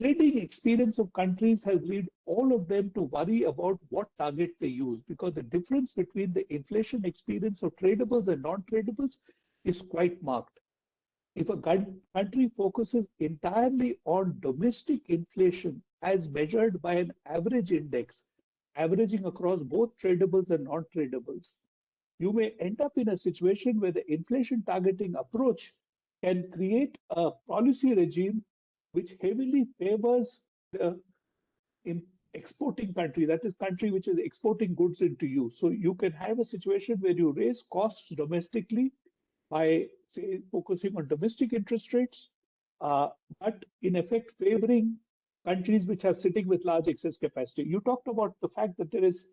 [SPEAKER 4] trading experience of countries has led all of them to worry about what target they use, because the difference between the inflation experience of tradables and non-tradables is quite marked. If a country focuses entirely on domestic inflation as measured by an average index, averaging across both tradables and non-tradables, you may end up in a situation where the inflation targeting approach can create a policy regime which heavily favors the exporting country, that is country which is exporting goods into you. So you can have a situation where you raise costs domestically by, say, focusing on domestic interest rates, but in effect favoring countries which are sitting with large excess capacity. You talked about the fact that there is,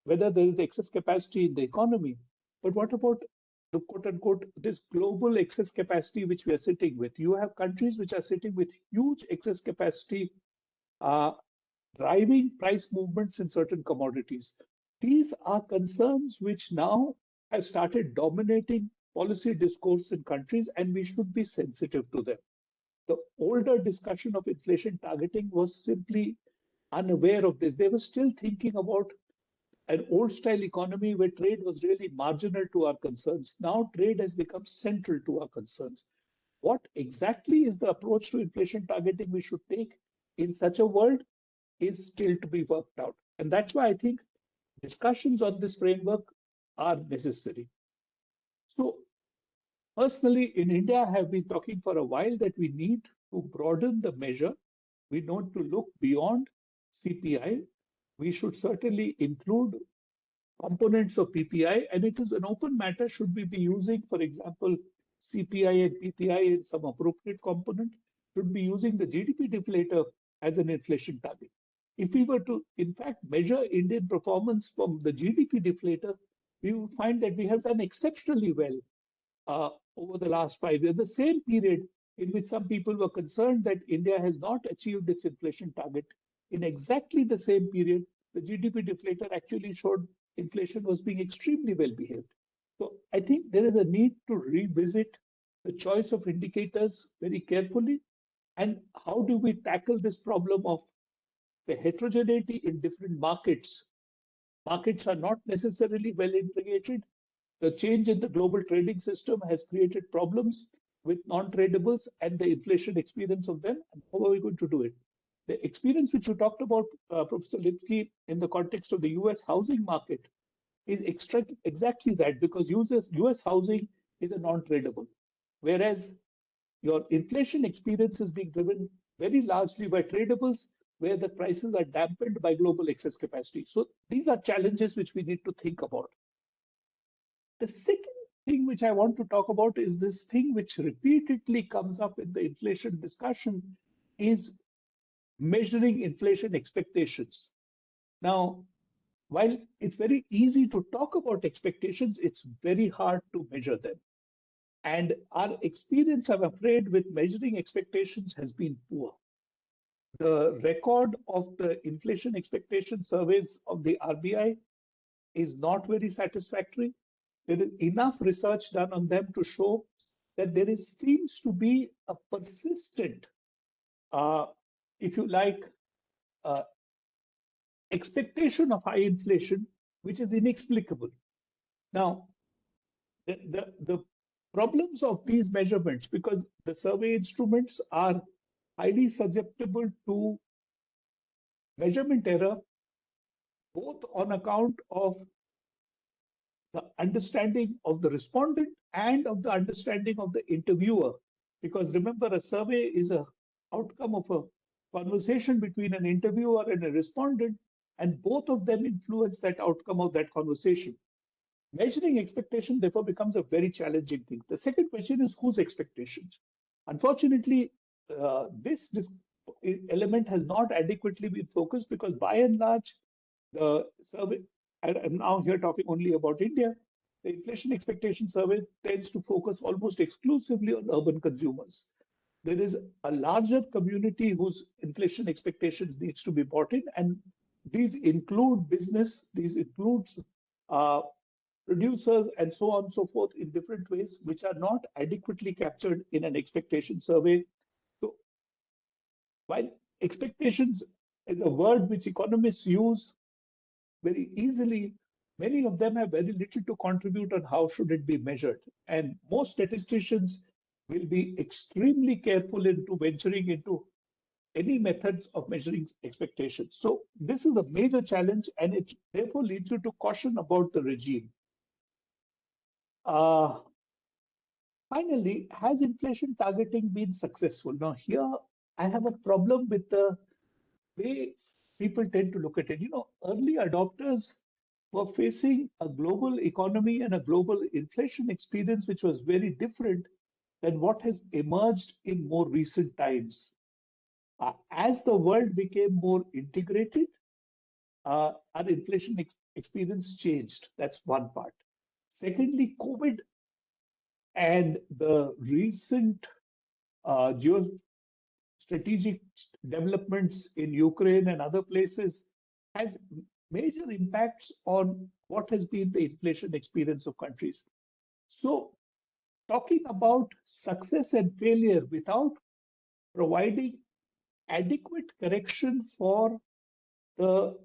[SPEAKER 4] whether there is excess capacity in the economy, but what about the quote unquote, this global excess capacity which we are sitting with? You have countries which are sitting with huge excess capacity, driving price movements in certain commodities. These are concerns which now have started dominating policy discourse in countries, and we should be sensitive to them. The older discussion of inflation targeting was simply unaware of this. They were still thinking about an old style economy where trade was really marginal to our concerns. Now trade has become central to our concerns. What exactly is the approach to inflation targeting we should take in such a world is still to be worked out. And that's why I think discussions on this framework are necessary. So personally, in India, I have been talking for a while that we need to broaden the measure. We need to look beyond CPI. We should certainly include components of PPI, and it is an open matter. Should we be using, for example, CPI and PPI in some appropriate component? Should be using the GDP deflator as an inflation target? If we were to, in fact, measure Indian performance from the GDP deflator, we would find that we have done exceptionally well over the last 5 years, the same period in which some people were concerned that India has not achieved its inflation target. In exactly the same period, the GDP deflator actually showed inflation was being extremely well behaved. So I think there is a need to revisit the choice of indicators very carefully. And how do we tackle this problem of the heterogeneity in different markets? Markets are not necessarily well integrated. The change in the global trading system has created problems with non-tradables and the inflation experience of them. And how are we going to do it? The experience which you talked about, Professor Lipsky, in the context of the US housing market is exactly that, because US housing is a non-tradable, whereas your inflation experience is being driven very largely by tradables, where the prices are dampened by global excess capacity. So these are challenges which we need to think about. The second thing which I want to talk about is this thing which repeatedly comes up in the inflation discussion is measuring inflation expectations. Now, while it's very easy to talk about expectations, it's very hard to measure them. And our experience, I'm afraid, with measuring expectations has been poor. The record of the inflation expectation surveys of the RBI is not very satisfactory. There is enough research done on them to show that there seems to be a persistent, if you like, expectation of high inflation, which is inexplicable. Now, the problems of these measurements, because the survey instruments are highly susceptible to measurement error, both on account of the understanding of the respondent and of the understanding of the interviewer. Because remember, a survey is an outcome of a conversation between an interviewer and a respondent, and both of them influence that outcome of that conversation. Measuring expectation, therefore, becomes a very challenging thing. The second question is whose expectations? Unfortunately, this element has not adequately been focused, because by and large, the survey, I'm now here talking only about India, the inflation expectation survey tends to focus almost exclusively on urban consumers. There is a larger community whose inflation expectations needs to be brought in, and these include business, these include producers, and so on and so forth in different ways, which are not adequately captured in an expectation survey. So while expectations is a word which economists use very easily, many of them have very little to contribute on how should it be measured. And most statisticians will be extremely careful into venturing into any methods of measuring expectations. So this is a major challenge, and it therefore leads you to caution about the regime. Finally, has inflation targeting been successful? Now here I have a problem with the way people tend to look at it. Early adopters were facing a global economy and a global inflation experience which was very different than what has emerged in more recent times. As the world became more integrated, our inflation experience changed. That's one part. Secondly, COVID and the recent geostrategic developments in Ukraine and other places has major impacts on what has been the inflation experience of countries. So talking about success and failure without providing adequate correction for the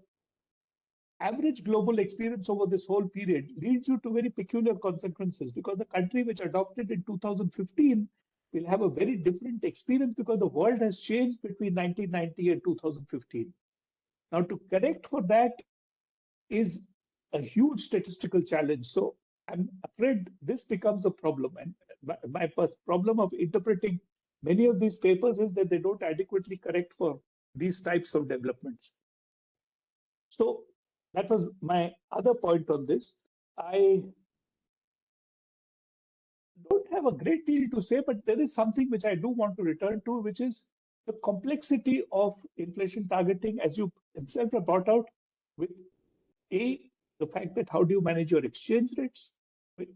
[SPEAKER 4] average global experience over this whole period leads you to very peculiar consequences, because the country which adopted in 2015 will have a very different experience because the world has changed between 1990 and 2015. Now, to correct for that is a huge statistical challenge. So I'm afraid this becomes a problem. And my first problem of interpreting many of these papers is that they don't adequately correct for these types of developments. So that was my other point on this. I don't have a great deal to say, but there is something which I do want to return to, which is the complexity of inflation targeting, as you himself have brought out, with the fact that how do you manage your exchange rates?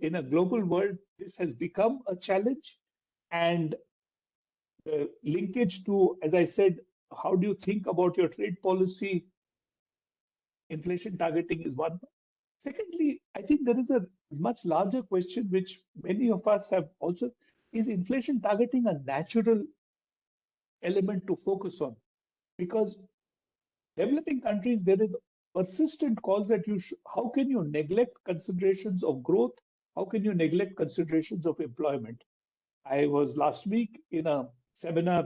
[SPEAKER 4] In a global world, this has become a challenge. And the linkage to, as I said, how do you think about your trade policy? Inflation targeting is one. Secondly, I think there is a much larger question, which many of us have also, is inflation targeting a natural element to focus on? Because developing countries, there is persistent calls that how can you neglect considerations of growth? How can you neglect considerations of employment? I was last week in a seminar,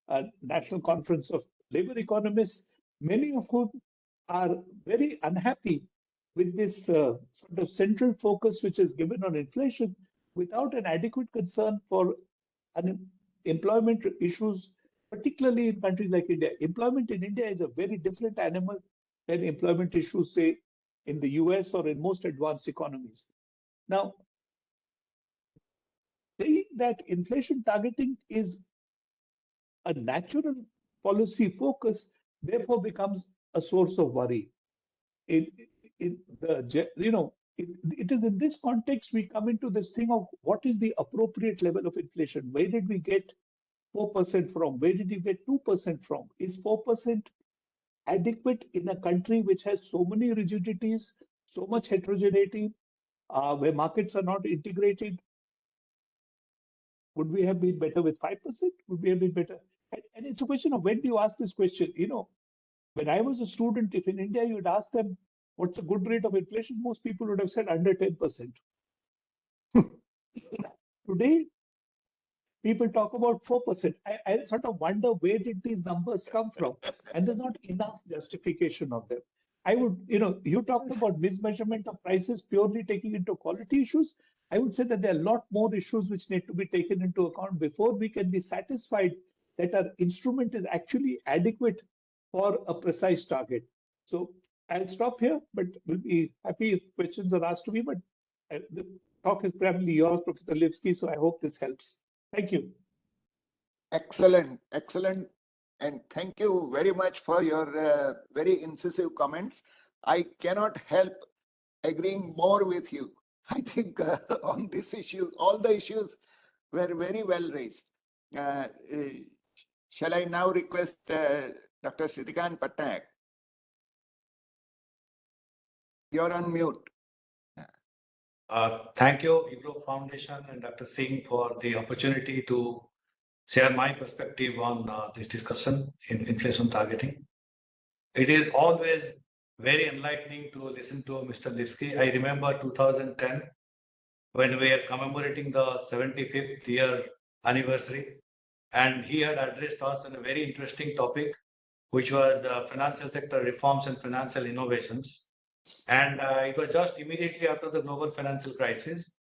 [SPEAKER 4] a national conference of labor economists, many of whom are very unhappy with this sort of central focus which is given on inflation without an adequate concern for employment issues, particularly in countries like India. Employment in India is a very different animal than employment issues, say, in the US or in most advanced economies. Now, saying that inflation targeting is a natural policy focus, therefore becomes a source of worry. It is in this context we come into this thing of what is the appropriate level of inflation? Where did we get 4% from? Where did you get 2% from? Is 4% adequate in a country which has so many rigidities, so much heterogeneity, where markets are not integrated? Would we have been better with 5%? Would we have been better? And it's a question of when do you ask this question? When I was a student, if in India you would ask them what's a good rate of inflation, most people would have said under 10%. Today, people talk about 4%. I sort of wonder where did these numbers come from? And there's not enough justification of them. You talked about mismeasurement of prices purely taking into quality issues. I would say that there are a lot more issues which need to be taken into account before we can be satisfied that our instrument is actually adequate for a precise target. So I'll stop here, but will be happy if questions are asked to me. But the talk is primarily yours, Professor Lipsky, so I hope this helps. Thank you.
[SPEAKER 3] Excellent, excellent. And thank you very much for your very incisive comments. I cannot help agreeing more with you. I think on this issue, all the issues were very well raised. Shall I now request Dr. Sitikantha Pattanaik? You're on mute.
[SPEAKER 5] Thank you, EGROW Foundation and Dr. Singh, for the opportunity to share my perspective on this discussion in inflation targeting. It is always very enlightening to listen to Mr. Lipsky. I remember 2010 when we were commemorating the 75th year anniversary, and he had addressed us on a very interesting topic, which was financial sector reforms and financial innovations. And it was just immediately after the global financial crisis.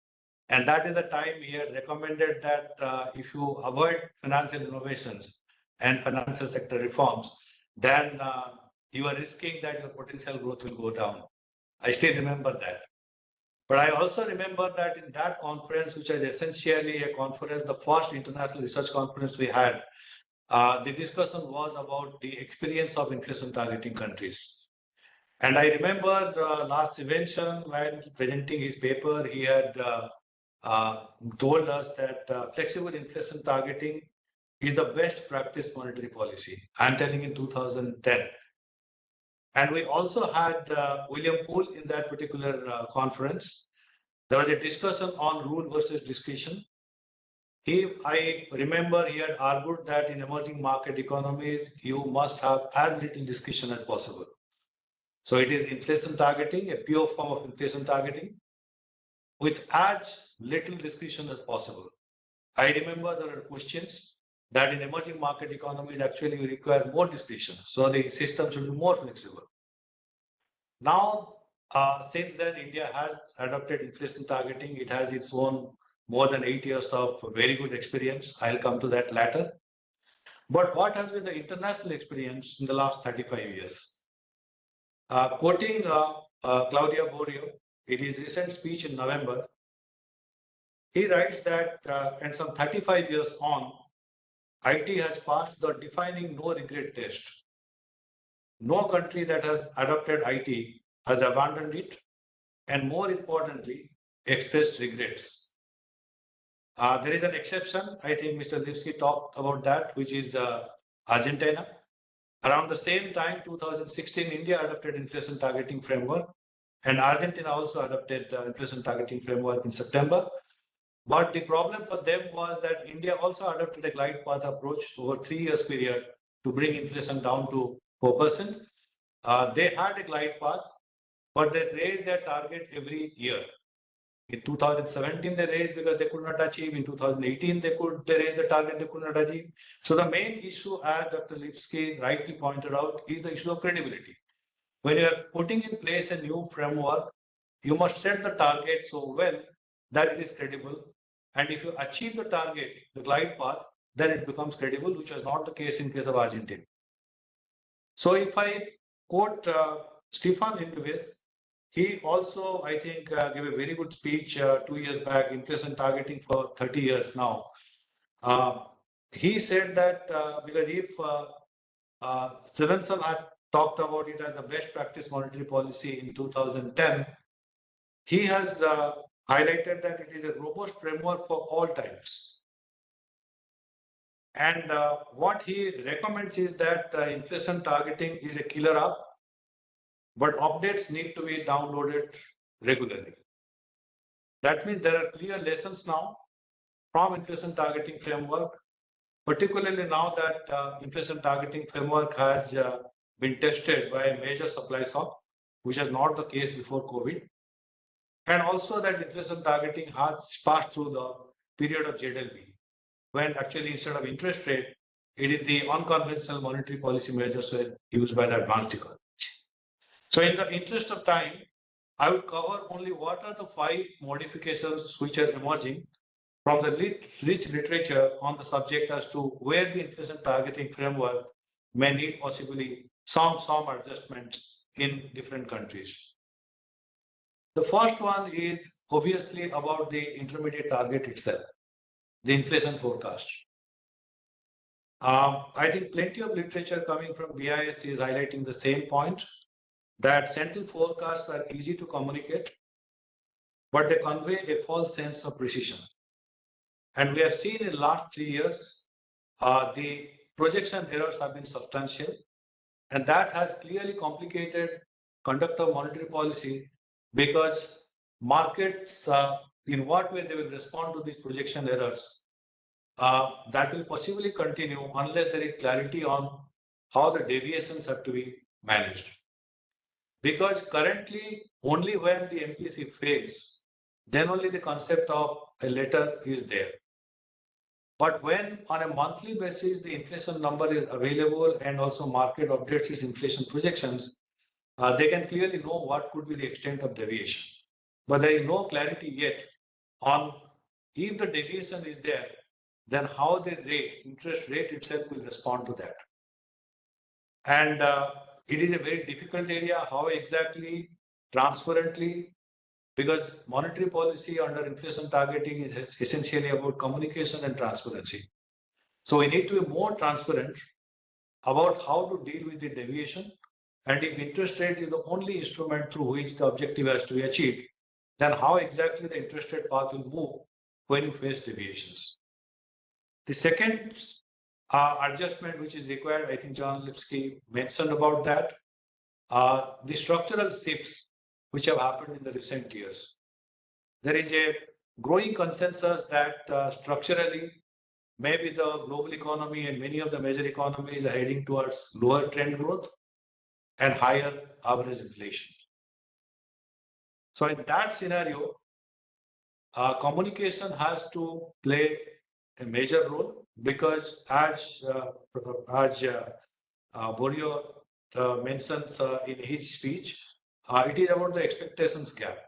[SPEAKER 5] And that is the time he had recommended that if you avoid financial innovations and financial sector reforms, then you are risking that your potential growth will go down. I still remember that. But I also remember that in that conference, which is essentially a conference, the first international research conference we had, the discussion was about the experience of inflation targeting countries. And I remember last invention when presenting his paper, he had told us that flexible inflation targeting is the best practice monetary policy. I'm telling in 2010. And we also had William Poole in that particular conference. There was a discussion on rule versus discretion. I remember he had argued that in emerging market economies, you must have as little discretion as possible. So it is inflation targeting, a pure form of inflation targeting, with as little discretion as possible. I remember there are questions that in emerging market economies actually you require more discretion. So the system should be more flexible. Now, since then, India has adopted inflation targeting. It has its own more than 8 years of very good experience. I'll come to that later. But what has been the international experience in the last 35 years? Quoting Claudia Borio in his recent speech in November, he writes that, and some 35 years on, IT has passed the defining no regret test. No country that has adopted IT has abandoned it, and more importantly, expressed regrets. There is an exception. I think Mr. Lipsky talked about that, which is Argentina. Around the same time, 2016, India adopted inflation targeting framework, and Argentina also adopted the inflation targeting framework in September. But the problem for them was that India also adopted a glide path approach over 3 years period to bring inflation down to 4%. They had a glide path, but they raised their target every year. In 2017, they raised because they could not achieve. In 2018, they raised the target they could not achieve. So the main issue, as Dr. Lipsky rightly pointed out, is the issue of credibility. When you are putting in place a new framework, you must set the target so well that it is credible. And if you achieve the target, the glide path, then it becomes credible, which was not the case in case of Argentina. So if I quote Stefan Hindewies, he also, I think, gave a very good speech 2 years back, inflation targeting for 30 years now. He said that because if Stevenson had talked about it as the best practice monetary policy in 2010, he has highlighted that it is a robust framework for all times. And what he recommends is that inflation targeting is a killer app, but updates need to be downloaded regularly. That means there are clear lessons now from inflation targeting framework, particularly now that inflation targeting framework has been tested by a major supply shock, which was not the case before COVID. And also that inflation targeting has passed through the period of ZLB, when actually instead of interest rate, it is the unconventional monetary policy measures were used by the advanced economy. So in the interest of time, I would cover only what are the 5 modifications which are emerging from the rich literature on the subject as to where the inflation targeting framework may need possibly some adjustments in different countries. The first one is obviously about the intermediate target itself, the inflation forecast. I think plenty of literature coming from BIS is highlighting the same point, that central forecasts are easy to communicate, but they convey a false sense of precision. And we have seen in the last 3 years, the projection errors have been substantial, and that has clearly complicated conduct of monetary policy, because markets, in what way they will respond to these projection errors, that will possibly continue unless there is clarity on how the deviations have to be managed. Because currently, only when the MPC fails, then only the concept of a letter is there. But when on a monthly basis, the inflation number is available and also market updates its inflation projections, they can clearly know what could be the extent of deviation. But there is no clarity yet on if the deviation is there, then how the interest rate itself will respond to that. And it is a very difficult area, how exactly, transparently, because monetary policy under inflation targeting is essentially about communication and transparency. So we need to be more transparent about how to deal with the deviation. And if interest rate is the only instrument through which the objective has to be achieved, then how exactly the interest rate path will move when you face deviations. The second adjustment which is required, I think John Lipsky mentioned about that, the structural shifts which have happened in the recent years. There is a growing consensus that structurally, maybe the global economy and many of the major economies are heading towards lower trend growth and higher average inflation. So in that scenario, communication has to play a major role because as Borio mentions in his speech, it is about the expectations gap.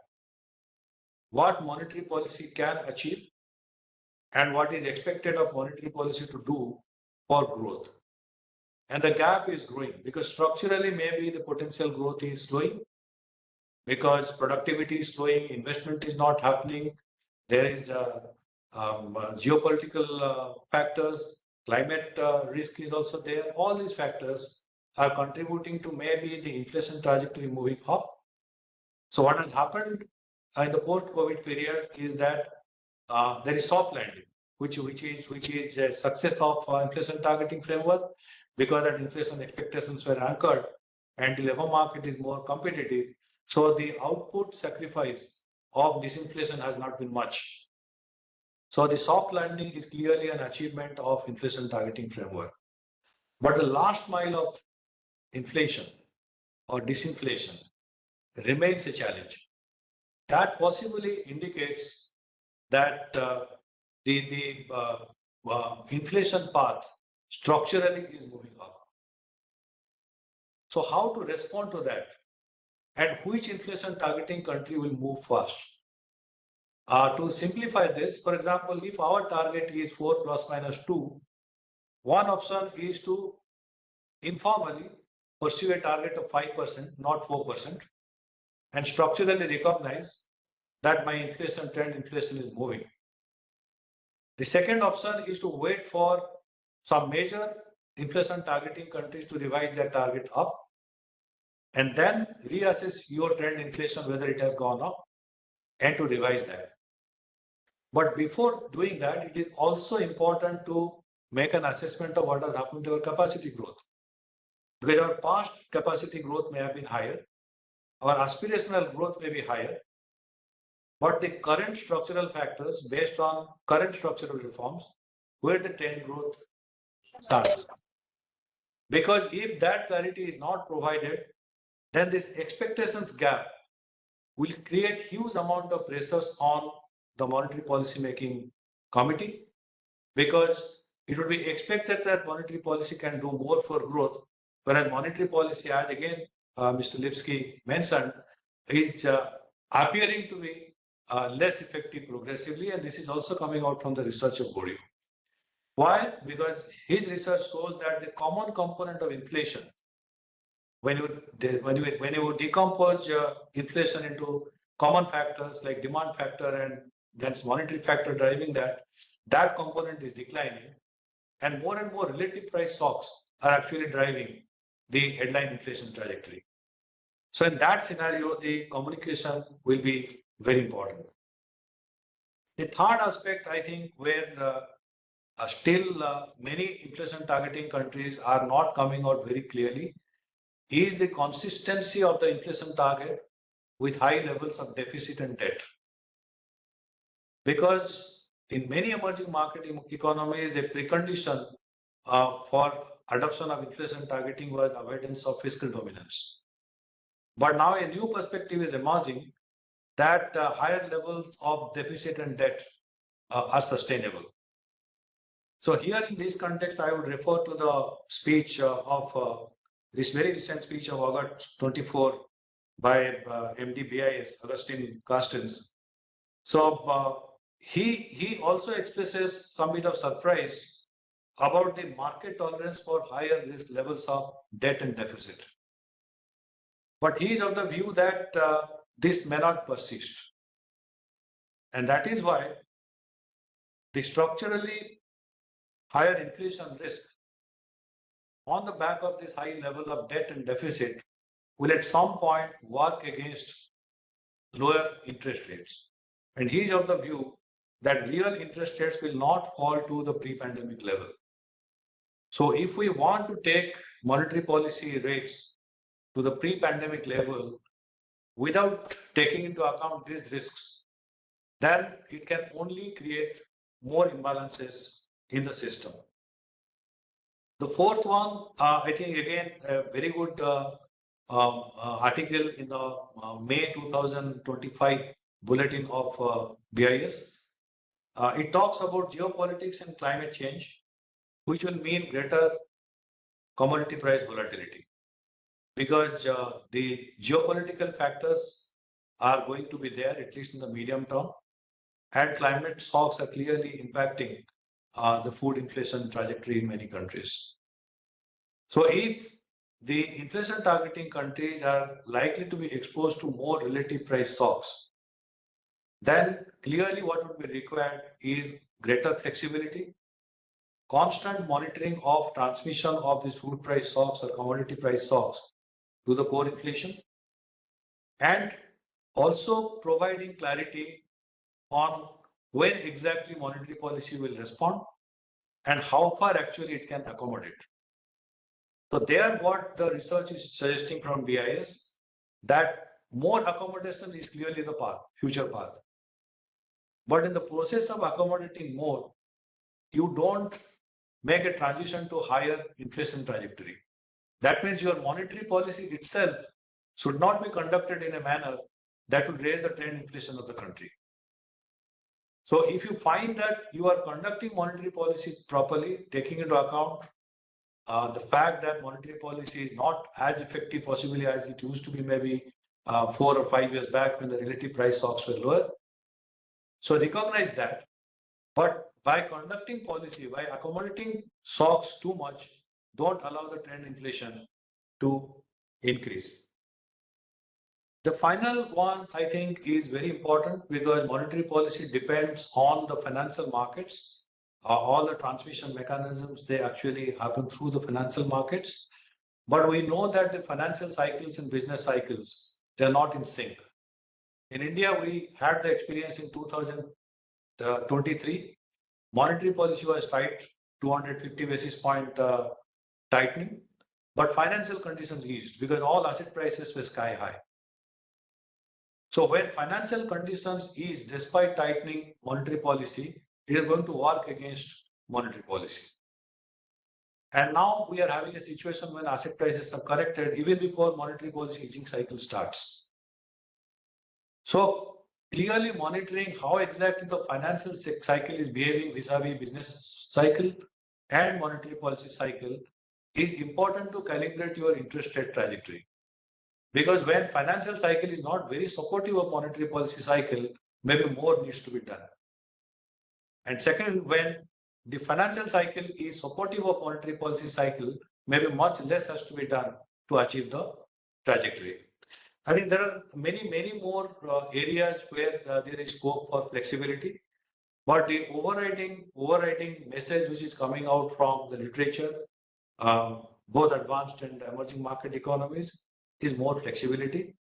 [SPEAKER 5] What monetary policy can achieve and what is expected of monetary policy to do for growth. And the gap is growing because structurally maybe the potential growth is slowing because productivity is slowing, investment is not happening. There is geopolitical factors, climate risk is also there. All these factors are contributing to maybe the inflation trajectory moving up. So what has happened in the post-COVID period is that there is soft landing, which is a success of inflation targeting framework because that inflation expectations were anchored and the labor market is more competitive. So the output sacrifice of disinflation has not been much. So the soft landing is clearly an achievement of inflation targeting framework. But the last mile of inflation or disinflation remains a challenge. That possibly indicates that the inflation path structurally is moving up. So how to respond to that? And which inflation targeting country will move first? To simplify this, for example, if our target is 4 plus minus 2, one option is to informally pursue a target of 5%, not 4%, and structurally recognize that my inflation trend, inflation is moving. The second option is to wait for some major inflation targeting countries to revise their target up and then reassess your trend inflation, whether it has gone up, and to revise that. But before doing that, it is also important to make an assessment of what has happened to our capacity growth. Because our past capacity growth may have been higher, our aspirational growth may be higher, but the current structural factors based on current structural reforms, where the trend growth starts. Because if that clarity is not provided, then this expectations gap will create huge amount of pressures on the monetary policy making committee, because it would be expected that monetary policy can do more for growth, whereas monetary policy, as again Mr. Lipsky mentioned, is appearing to be less effective progressively, and this is also coming out from the research of Borio. Why? Because his research shows that the common component of inflation, when you decompose inflation into common factors like demand factor and then monetary factor driving that component is declining, and more relative price shocks are actually driving the headline inflation trajectory. So in that scenario, the communication will be very important. The third aspect, I think, where still many inflation targeting countries are not coming out very clearly, is the consistency of the inflation target with high levels of deficit and debt. Because in many emerging market economies, a precondition for adoption of inflation targeting was avoidance of fiscal dominance. But now a new perspective is emerging that higher levels of deficit and debt are sustainable. So here in this context, I would refer to the speech of this very recent speech of August 24 by MD BIS, Augustine Carstens. So he also expresses some bit of surprise about the market tolerance for higher risk levels of debt and deficit. But he is of the view that this may not persist. And that is why the structurally higher inflation risk on the back of this high level of debt and deficit will at some point work against lower interest rates. And he is of the view that real interest rates will not fall to the pre-pandemic level. So if we want to take monetary policy rates to the pre-pandemic level without taking into account these risks, then it can only create more imbalances in the system. The fourth one, I think again, a very good article in the May 2025 bulletin of BIS. It talks about geopolitics and climate change, which will mean greater commodity price volatility, because the geopolitical factors are going to be there, at least in the medium term, and climate shocks are clearly impacting the food inflation trajectory in many countries. So if the inflation targeting countries are likely to be exposed to more relative price shocks, then clearly what would be required is greater flexibility, constant monitoring of transmission of these food price shocks or commodity price shocks to the core inflation, and also providing clarity on when exactly monetary policy will respond and how far actually it can accommodate. So there, what the research is suggesting from BIS, that more accommodation is clearly the path, future path. But in the process of accommodating more, you don't make a transition to higher inflation trajectory. That means your monetary policy itself should not be conducted in a manner that will raise the trend inflation of the country. So if you find that you are conducting monetary policy properly, taking into account the fact that monetary policy is not as effective possibly as it used to be maybe 4 or 5 years back when the relative price shocks were lower. So recognize that, but by conducting policy, by accommodating shocks too much, don't allow the trend inflation to increase. The final one, I think, is very important because monetary policy depends on the financial markets. All the transmission mechanisms, they actually happen through the financial markets. But we know that the financial cycles and business cycles, they're not in sync. In India, we had the experience in 2023. Monetary policy was tight, 250 basis point tightening, but financial conditions eased because all asset prices were sky high. So when financial conditions ease despite tightening monetary policy, it is going to work against monetary policy. And now we are having a situation when asset prices are corrected even before monetary policy easing cycle starts. So clearly monitoring how exactly the financial cycle is behaving vis-a-vis business cycle and monetary policy cycle is important to calibrate your interest rate trajectory. Because when financial cycle is not very supportive of monetary policy cycle, maybe more needs to be done. And second, when the financial cycle is supportive of monetary policy cycle, maybe much less has to be done to achieve the trajectory. I think there are many more areas where there is scope for flexibility, but the overriding message which is coming out from the literature, both advanced and emerging market economies, is more flexibility.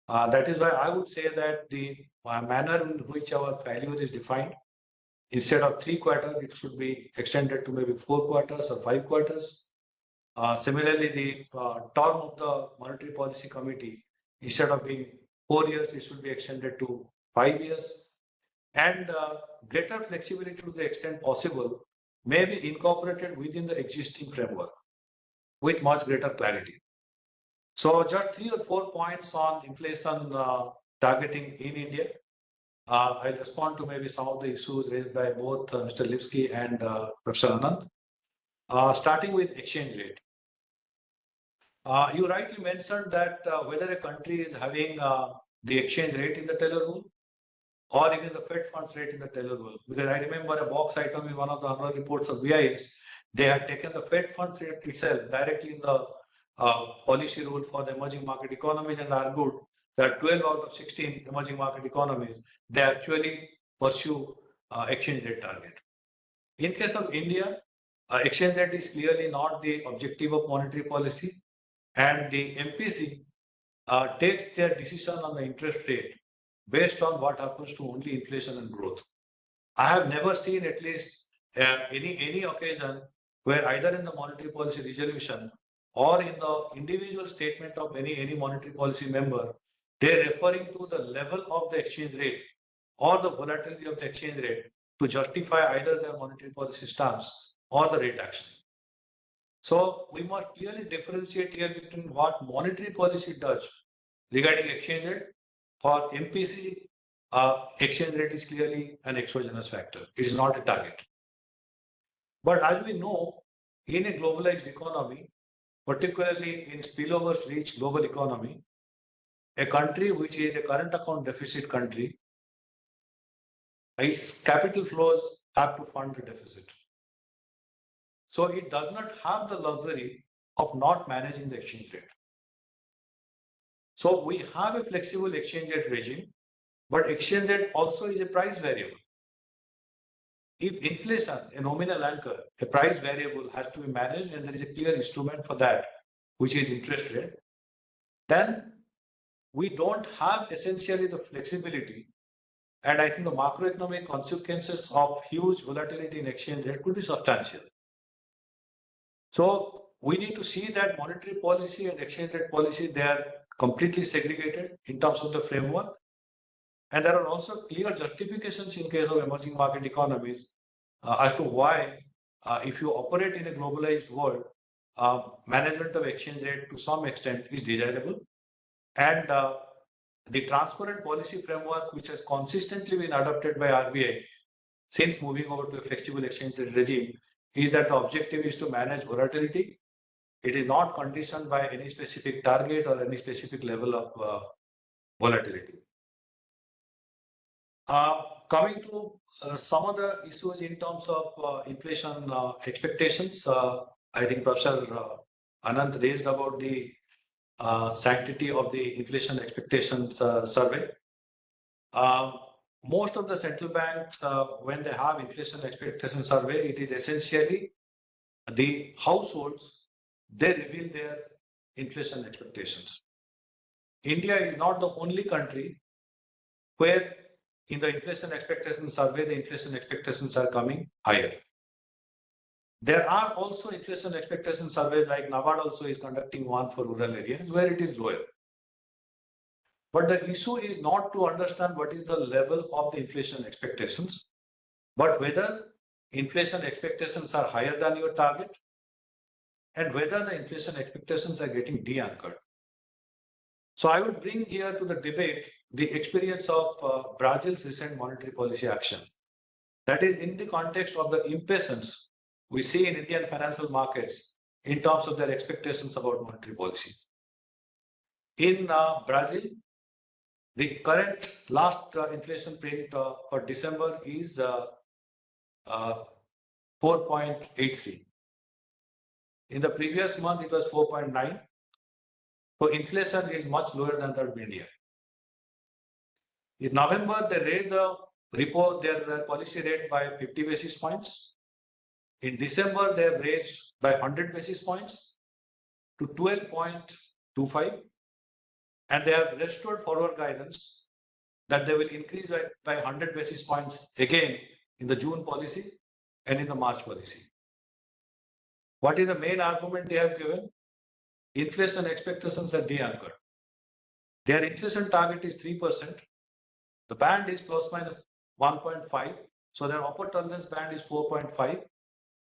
[SPEAKER 5] That is why I would say that the manner in which our failure is defined, instead of 3 quarters, it should be extended to maybe 4 quarters or 5 quarters. Similarly, the term of the Monetary Policy Committee, instead of being 4 years, it should be extended to 5 years. And greater flexibility to the extent possible may be incorporated within the existing framework with much greater clarity. So just 3 or 4 points on inflation targeting in India. I'll respond to maybe some of the issues raised by both Mr. Lipsky and Professor Anant. Starting with exchange rate. You rightly mentioned that whether a country is having the exchange rate in the Taylor rule or even the Fed funds rate in the Taylor rule. Because I remember a box item in one of the annual reports of BIS, they had taken the Fed funds rate itself directly in the policy rule for the emerging market economies and argued that 12 out of 16 emerging market economies, they actually pursue exchange rate target. In case of India, exchange rate is clearly not the objective of monetary policy, and the MPC takes their decision on the interest rate based on what happens to only inflation and growth. I have never seen at least any occasion where either in the monetary policy resolution or in the individual statement of any monetary policy member, they're referring to the level of the exchange rate or the volatility of the exchange rate to justify either their monetary policy stance or the rate action. So we must clearly differentiate here between what monetary policy does regarding exchange rate. For MPC, exchange rate is clearly an exogenous factor. It is not a target. But as we know, in a globalized economy, particularly in spillovers rich global economy, a country which is a current account deficit country, its capital flows have to fund the deficit. So it does not have the luxury of not managing the exchange rate. So we have a flexible exchange rate regime, but exchange rate also is a price variable. If inflation, a nominal anchor, a price variable has to be managed and there is a clear instrument for that, which is interest rate, then we don't have essentially the flexibility. And I think the macroeconomic consequences of huge volatility in exchange rate could be substantial. So we need to see that monetary policy and exchange rate policy, they are completely segregated in terms of the framework. And there are also clear justifications in case of emerging market economies as to why, if you operate in a globalized world, management of exchange rate to some extent is desirable. And the transparent policy framework, which has consistently been adopted by RBI since moving over to a flexible exchange rate regime, is that the objective is to manage volatility. It is not conditioned by any specific target or any specific level of volatility. Coming to some of the issues in terms of inflation expectations, I think Professor Anant raised about the sanctity of the inflation expectations survey. Most of the central banks, when they have inflation expectation survey, it is essentially the households, they reveal their inflation expectations. India is not the only country where in the inflation expectation survey, the inflation expectations are coming higher. There are also inflation expectation surveys like NABARD also is conducting one for rural areas where it is lower. But the issue is not to understand what is the level of the inflation expectations, but whether inflation expectations are higher than your target and whether the inflation expectations are getting de-anchored. So I would bring here to the debate the experience of Brazil's recent monetary policy action. That is in the context of the impatience we see in Indian financial markets in terms of their expectations about monetary policy. In Brazil, the current last inflation print for December is 4.83. In the previous month, it was 4.9. So inflation is much lower than that of India. In November, they raised the repo, their policy rate by 50 basis points. In December, they have raised by 100 basis points to 12.25. And they have restored forward guidance that they will increase by 100 basis points again in the June policy and in the March policy. What is the main argument they have given? Inflation expectations are de-anchored. Their inflation target is 3%. The band is plus minus 1.5. So their upper tolerance band is 4.5.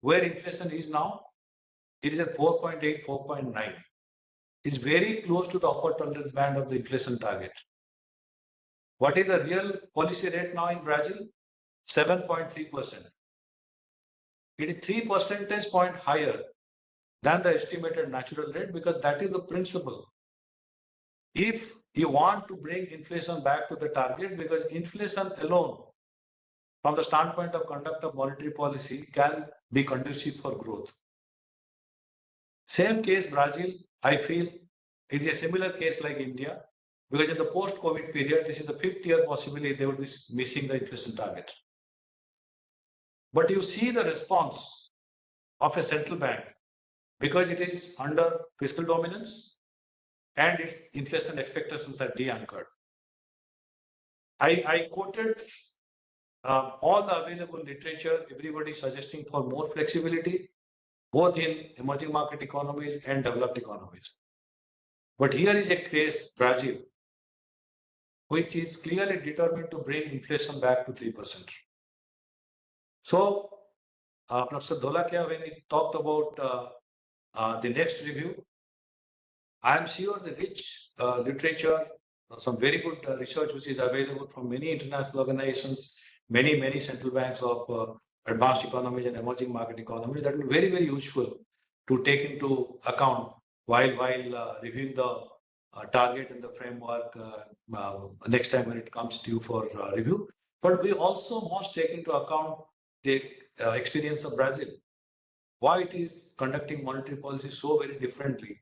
[SPEAKER 5] Where inflation is now, it is at 4.8, 4.9. It's very close to the upper tolerance band of the inflation target. What is the real policy rate now in Brazil? 7.3%. It is 3 percentage point higher than the estimated natural rate because that is the principle. If you want to bring inflation back to the target, because inflation alone, from the standpoint of conduct of monetary policy, can be conducive for growth. Same case, Brazil, I feel, is a similar case like India, because in the post-COVID period, this is the 5th year possibly they would be missing the inflation target. But you see the response of a central bank because it is under fiscal dominance and its inflation expectations are de-anchored. I quoted all the available literature, everybody suggesting for more flexibility, both in emerging market economies and developed economies. But here is a case, Brazil, which is clearly determined to bring inflation back to 3%. So, Professor Dholakia, when he talked about the next review. I am sure the rich literature, some very good research which is available from many international organizations, many central banks of advanced economies and emerging market economies, that will be very useful to take into account while reviewing the target and the framework next time when it comes to you for review. But we also must take into account the experience of Brazil, why it is conducting monetary policy so very differently,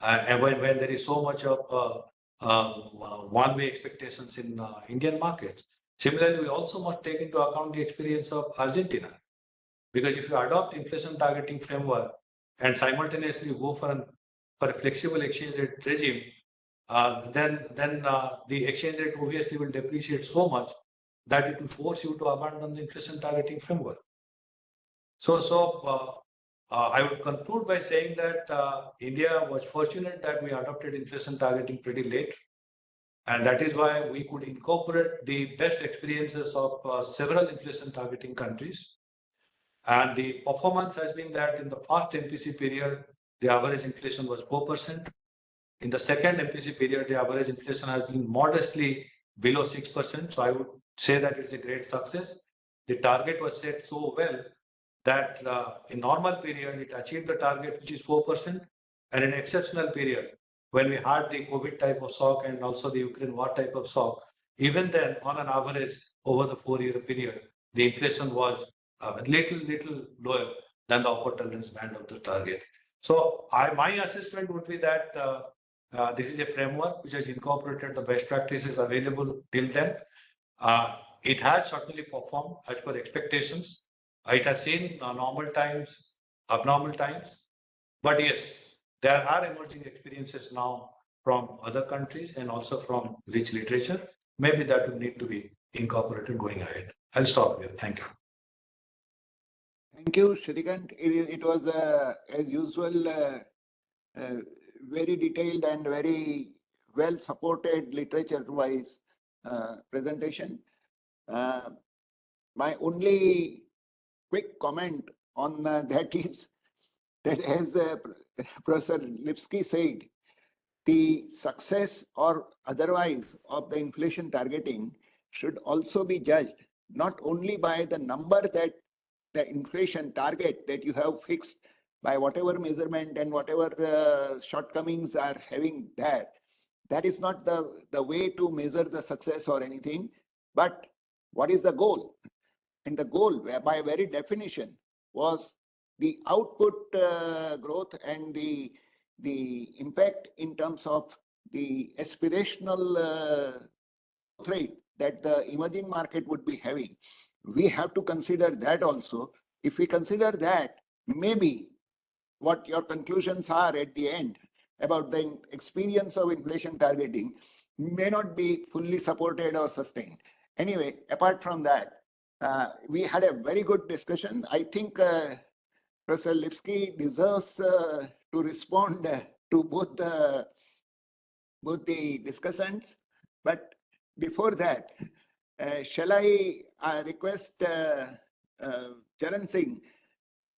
[SPEAKER 5] and when there is so much of one-way expectations in Indian markets. Similarly, we also must take into account the experience of Argentina, because if you adopt inflation targeting framework and simultaneously go for a flexible exchange rate regime, then the exchange rate obviously will depreciate so much that it will force you to abandon the inflation targeting framework. I would conclude by saying that India was fortunate that we adopted inflation targeting pretty late. And that is why we could incorporate the best experiences of several inflation targeting countries. And the performance has been that in the first MPC period, the average inflation was 4%. In the second MPC period, the average inflation has been modestly below 6%. So I would say that it's a great success. The target was set so well that in normal period, it achieved the target, which is 4%. And in exceptional period, when we had the COVID type of shock and also the Ukraine war type of shock, even then, on an average, over the 4-year period, the inflation was a little lower than the upper tolerance band of the target. So my assessment would be that this is a framework which has incorporated the best practices available till then. It has certainly performed as per expectations. It has seen normal times, abnormal times. But yes, there are emerging experiences now from other countries and also from rich literature. Maybe that will need to be incorporated going ahead. I'll stop here. Thank you.
[SPEAKER 3] Thank you, Sitikantha. It was, as usual, very detailed and very well supported literature-wise presentation. My only quick comment on that is that, as Professor Lipsky said, the success or otherwise of the inflation targeting should also be judged not only by the number that the inflation target that you have fixed by whatever measurement and whatever shortcomings are having that is not the way to measure the success or anything, but what is the goal? And the goal, by very definition, was the output growth and the impact in terms of the aspirational rate that the emerging market would be having. We have to consider that also. If we consider that, maybe what your conclusions are at the end about the experience of inflation targeting may not be fully supported or sustained. Anyway, apart from that, we had a very good discussion. I think Professor Lipsky deserves to respond to both the discussants. But before that, shall I request Charan Singh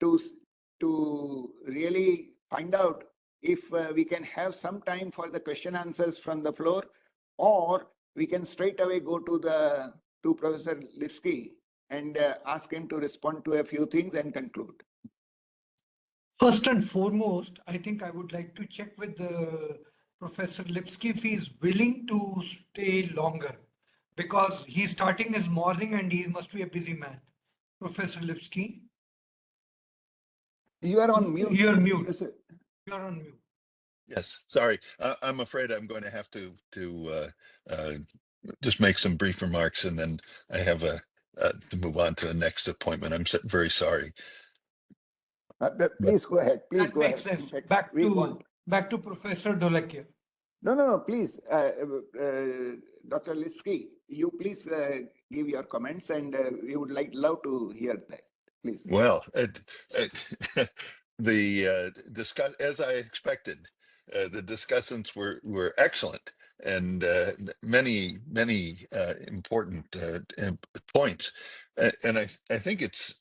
[SPEAKER 3] to really find out if we can have some time for the question answers from the floor, or we can straight away go to Professor Lipsky and ask him to respond to a few things and conclude.
[SPEAKER 1] First and foremost, I think I would like to check with Professor Lipsky if he is willing to stay longer, because he's starting his morning and he must be a busy man. Professor Lipsky?
[SPEAKER 3] You are on mute.
[SPEAKER 1] You're mute. You're on mute.
[SPEAKER 2] Yes, sorry. I'm afraid I'm going to have to just make some brief remarks, and then I have to move on to the next appointment. I'm very sorry.
[SPEAKER 3] Please go ahead. Please
[SPEAKER 1] that
[SPEAKER 3] go
[SPEAKER 1] makes
[SPEAKER 3] ahead.
[SPEAKER 1] sense. Back to Professor Dholakia.
[SPEAKER 3] No, please. Dr. Lipsky, you please give your comments, and we would love to hear that. Please.
[SPEAKER 2] Well, the as I expected, the discussants were excellent, and many important points, and I think it's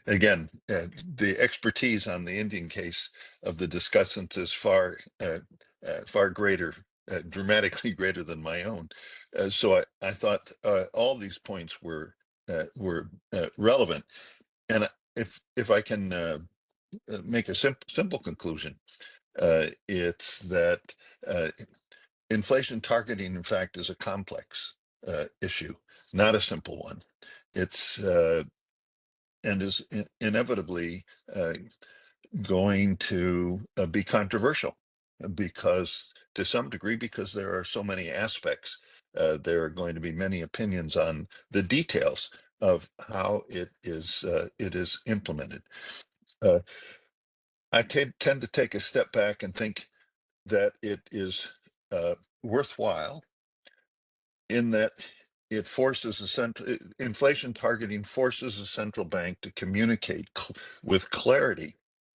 [SPEAKER 2] again, the expertise on the Indian case of the discussants is far greater, dramatically greater than my own. So I thought all these points were relevant. And if I can make a simple conclusion, it's that inflation targeting, in fact, is a complex issue, not a simple one. It's and is inevitably going to be controversial because, to some degree, because there are so many aspects. There are going to be many opinions on the details of how it is implemented. I tend to take a step back and think that it is worthwhile in that it forces inflation targeting forces a central bank to communicate with clarity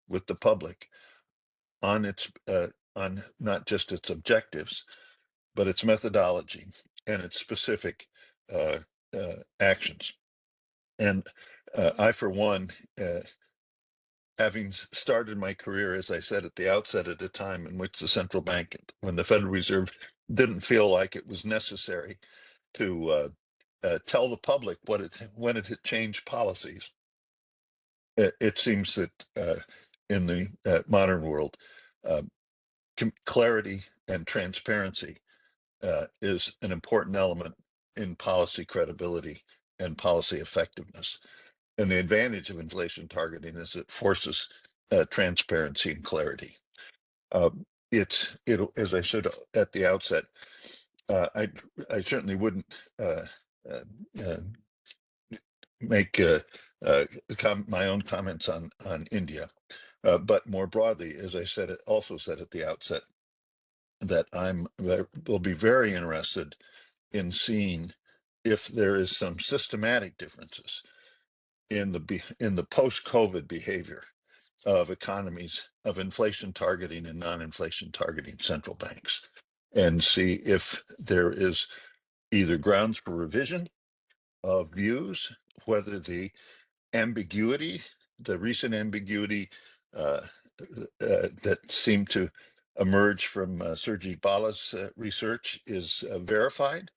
[SPEAKER 2] with the public on its on not just its objectives, but its methodology and its specific actions. And I, for one, having started my career, as I said at the outset, at a time in which the central bank, when the Federal Reserve didn't feel like it was necessary to tell the public when it had changed policies. It seems that in the modern world, clarity and transparency is an important element in policy credibility and policy effectiveness. And the advantage of inflation targeting is it forces transparency and clarity. As I said at the outset, I certainly wouldn't make my own comments on India, but more broadly, as I also said at the outset, that will be very interested in seeing if there is some systematic differences in the post-COVID behavior of economies, of inflation targeting and non-inflation targeting central banks, and see if there is either grounds for revision of views, whether the recent ambiguity that seemed to emerge from Surjit Bala's research is verified,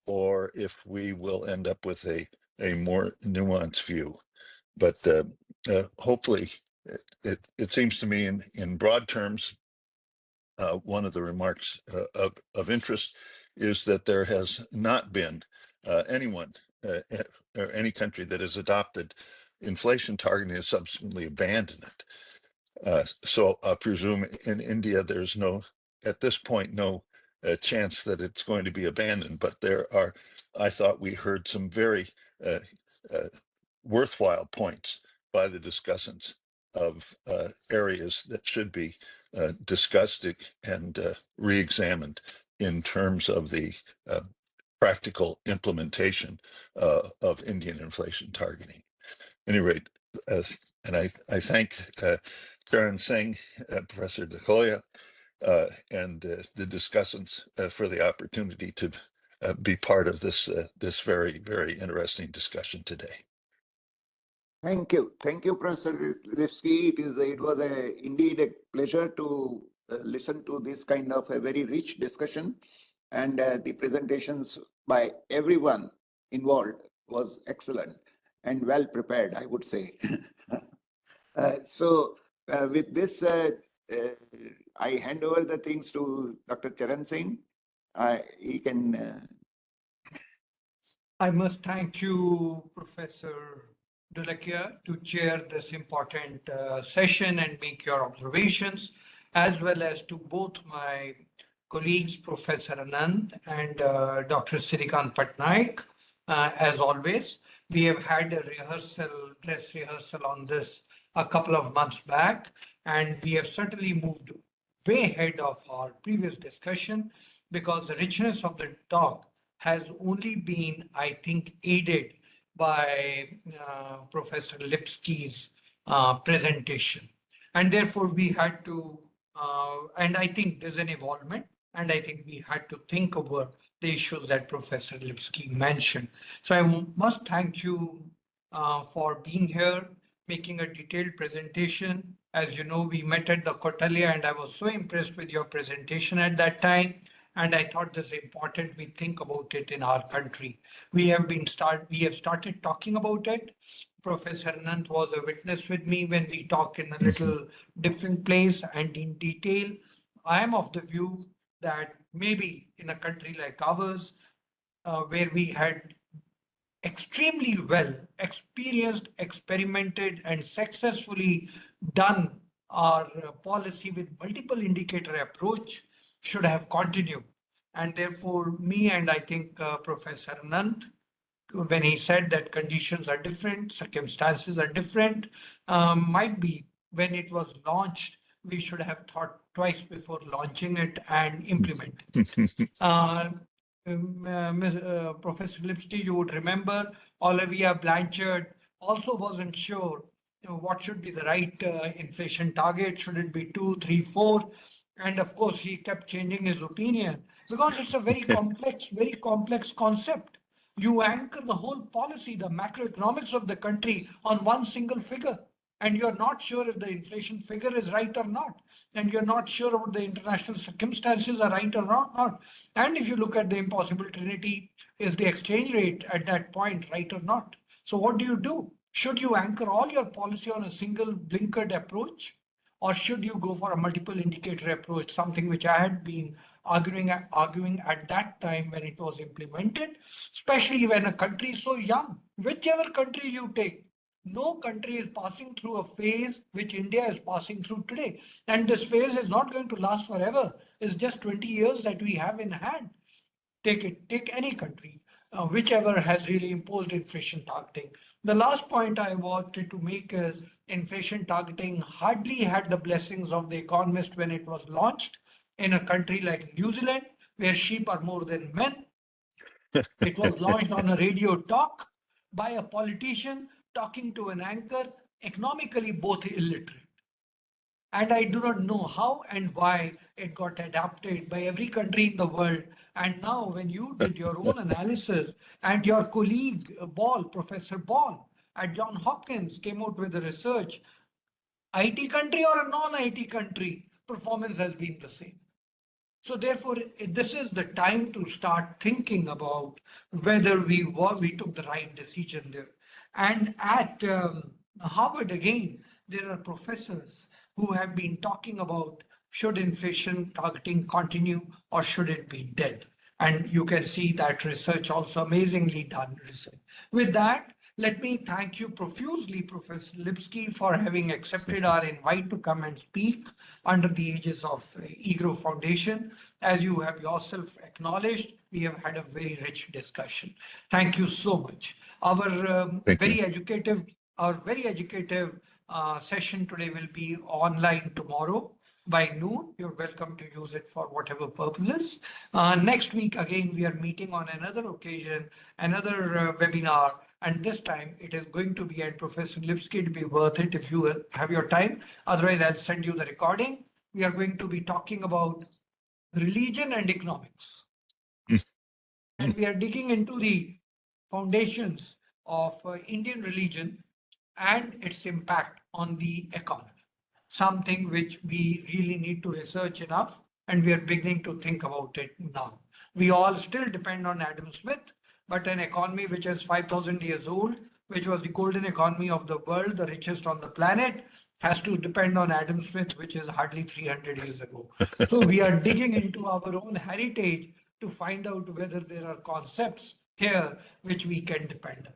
[SPEAKER 2] or if we will end up with a more nuanced view. But hopefully, it seems to me in broad terms, one of the remarks of interest is that there has not been anyone or any country that has adopted inflation targeting and subsequently abandoned it. So I presume in India, there's at this point, no chance that it's going to be abandoned. But I thought we heard some very worthwhile points by the discussants of areas that should be discussed and re-examined in terms of the practical implementation of Indian inflation targeting. At any rate, and I thank Charan Singh, Professor Dholakia, and the discussants for the opportunity to be part of this very, very interesting discussion today.
[SPEAKER 3] Thank you, Professor Lipsky. It was indeed a pleasure to listen to this kind of a very rich discussion, and the presentations by everyone involved was excellent and well prepared, I would say. So with this, I hand over the things to Dr. Charan Singh. He can.
[SPEAKER 1] I must thank you, Professor Dholakia, to chair this important session and make your observations, as well as to both my colleagues, Professor Anant and Dr. Sitikantha Pattanaik. As always, we have had a dress rehearsal on this a couple of months back, and we have certainly moved way ahead of our previous discussion because the richness of the talk has only been, I think, aided by Professor Lipsky's presentation. And therefore, we had to, and I think there's an involvement, and I think we had to think over the issues that Professor Lipsky mentioned. So I must thank you, for being here, making a detailed presentation. As you know, we met at the Kotalia and I was so impressed with your presentation at that time. And I thought this is important we think about it in our country. We have started talking about it. Professor Anant was a witness with me when we talked in a little different place and in detail. I am of the view that maybe in a country like ours, where we had extremely well experienced, experimented, and successfully done our policy with multiple indicator approach should have continued. And therefore, me and I think Professor Anant, when he said that conditions are different, circumstances are different, might be when it was launched, we should have thought twice before launching it and implementing it. Professor Lipsky, you would remember Olivia Blanchard also wasn't sure what should be the right inflation target. Should it be 2, 3, 4? And of course, he kept changing his opinion because it's a very complex concept. You anchor the whole policy, the macroeconomics of the country on one single figure, and you're not sure if the inflation figure is right or not. And you're not sure about the international circumstances are right or not. And if you look at the impossible trinity, is the exchange rate at that point right or not? So what do? Should you anchor all your policy on a single blinkered approach? Or should you go for a multiple indicator approach, something which I had been arguing at that time when it was implemented, especially when a country is so young. Whichever country you take, no country is passing through a phase which India is passing through today. And this phase is not going to last forever. It's just 20 years that we have in hand. Take any country, whichever has really imposed inflation targeting. The last point I wanted to make is inflation targeting hardly had the blessings of the economist when it was launched in a country like New Zealand, where sheep are more than men. It was launched on a radio talk by a politician talking to an anchor, economically both illiterate. And I do not know how and why it got adapted by every country in the world. And now when you did your own analysis and your colleague Professor Ball at Johns Hopkins came out with the research, IT country or a non-IT country, performance has been the same. So therefore, this is the time to start thinking about whether we took the right decision there. And at Harvard again, there are professors who have been talking about should inflation targeting continue or should it be dead? And you can see that research also amazingly done research. With that, let me thank you profusely, Professor Lipsky, for having accepted our invite to come and speak under the aegis of EGROW Foundation. As you have yourself acknowledged, we have had a very rich discussion. Thank you so much. Our very educative session today will be online tomorrow by noon. You're welcome to use it for whatever purposes. Next week, again, we are meeting on another occasion, another webinar. And this time it is going to be, and Professor Lipsky, it'll be worth it if you have your time. Otherwise, I'll send you the recording. We are going to be talking about religion and economics. And we are digging into the foundations of Indian religion and its impact on the economy. Something which we really need to research enough, and we are beginning to think about it now. We all still depend on Adam Smith, but an economy which is 5,000 years old, which was the golden economy of the world, the richest on the planet, has to depend on Adam Smith, which is hardly 300 years ago. So we are digging into our own heritage to find out whether there are concepts here which we can depend on.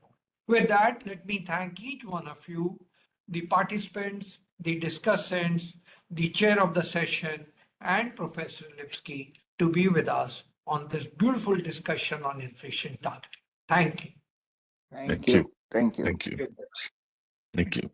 [SPEAKER 1] With that, let me thank each one of you, the participants, the discussants, the chair of the session, and Professor Lipsky to be with us on this beautiful discussion on inflation targeting. Thank you.
[SPEAKER 3] Thank you. Thank you.
[SPEAKER 2] Thank you. Thank you.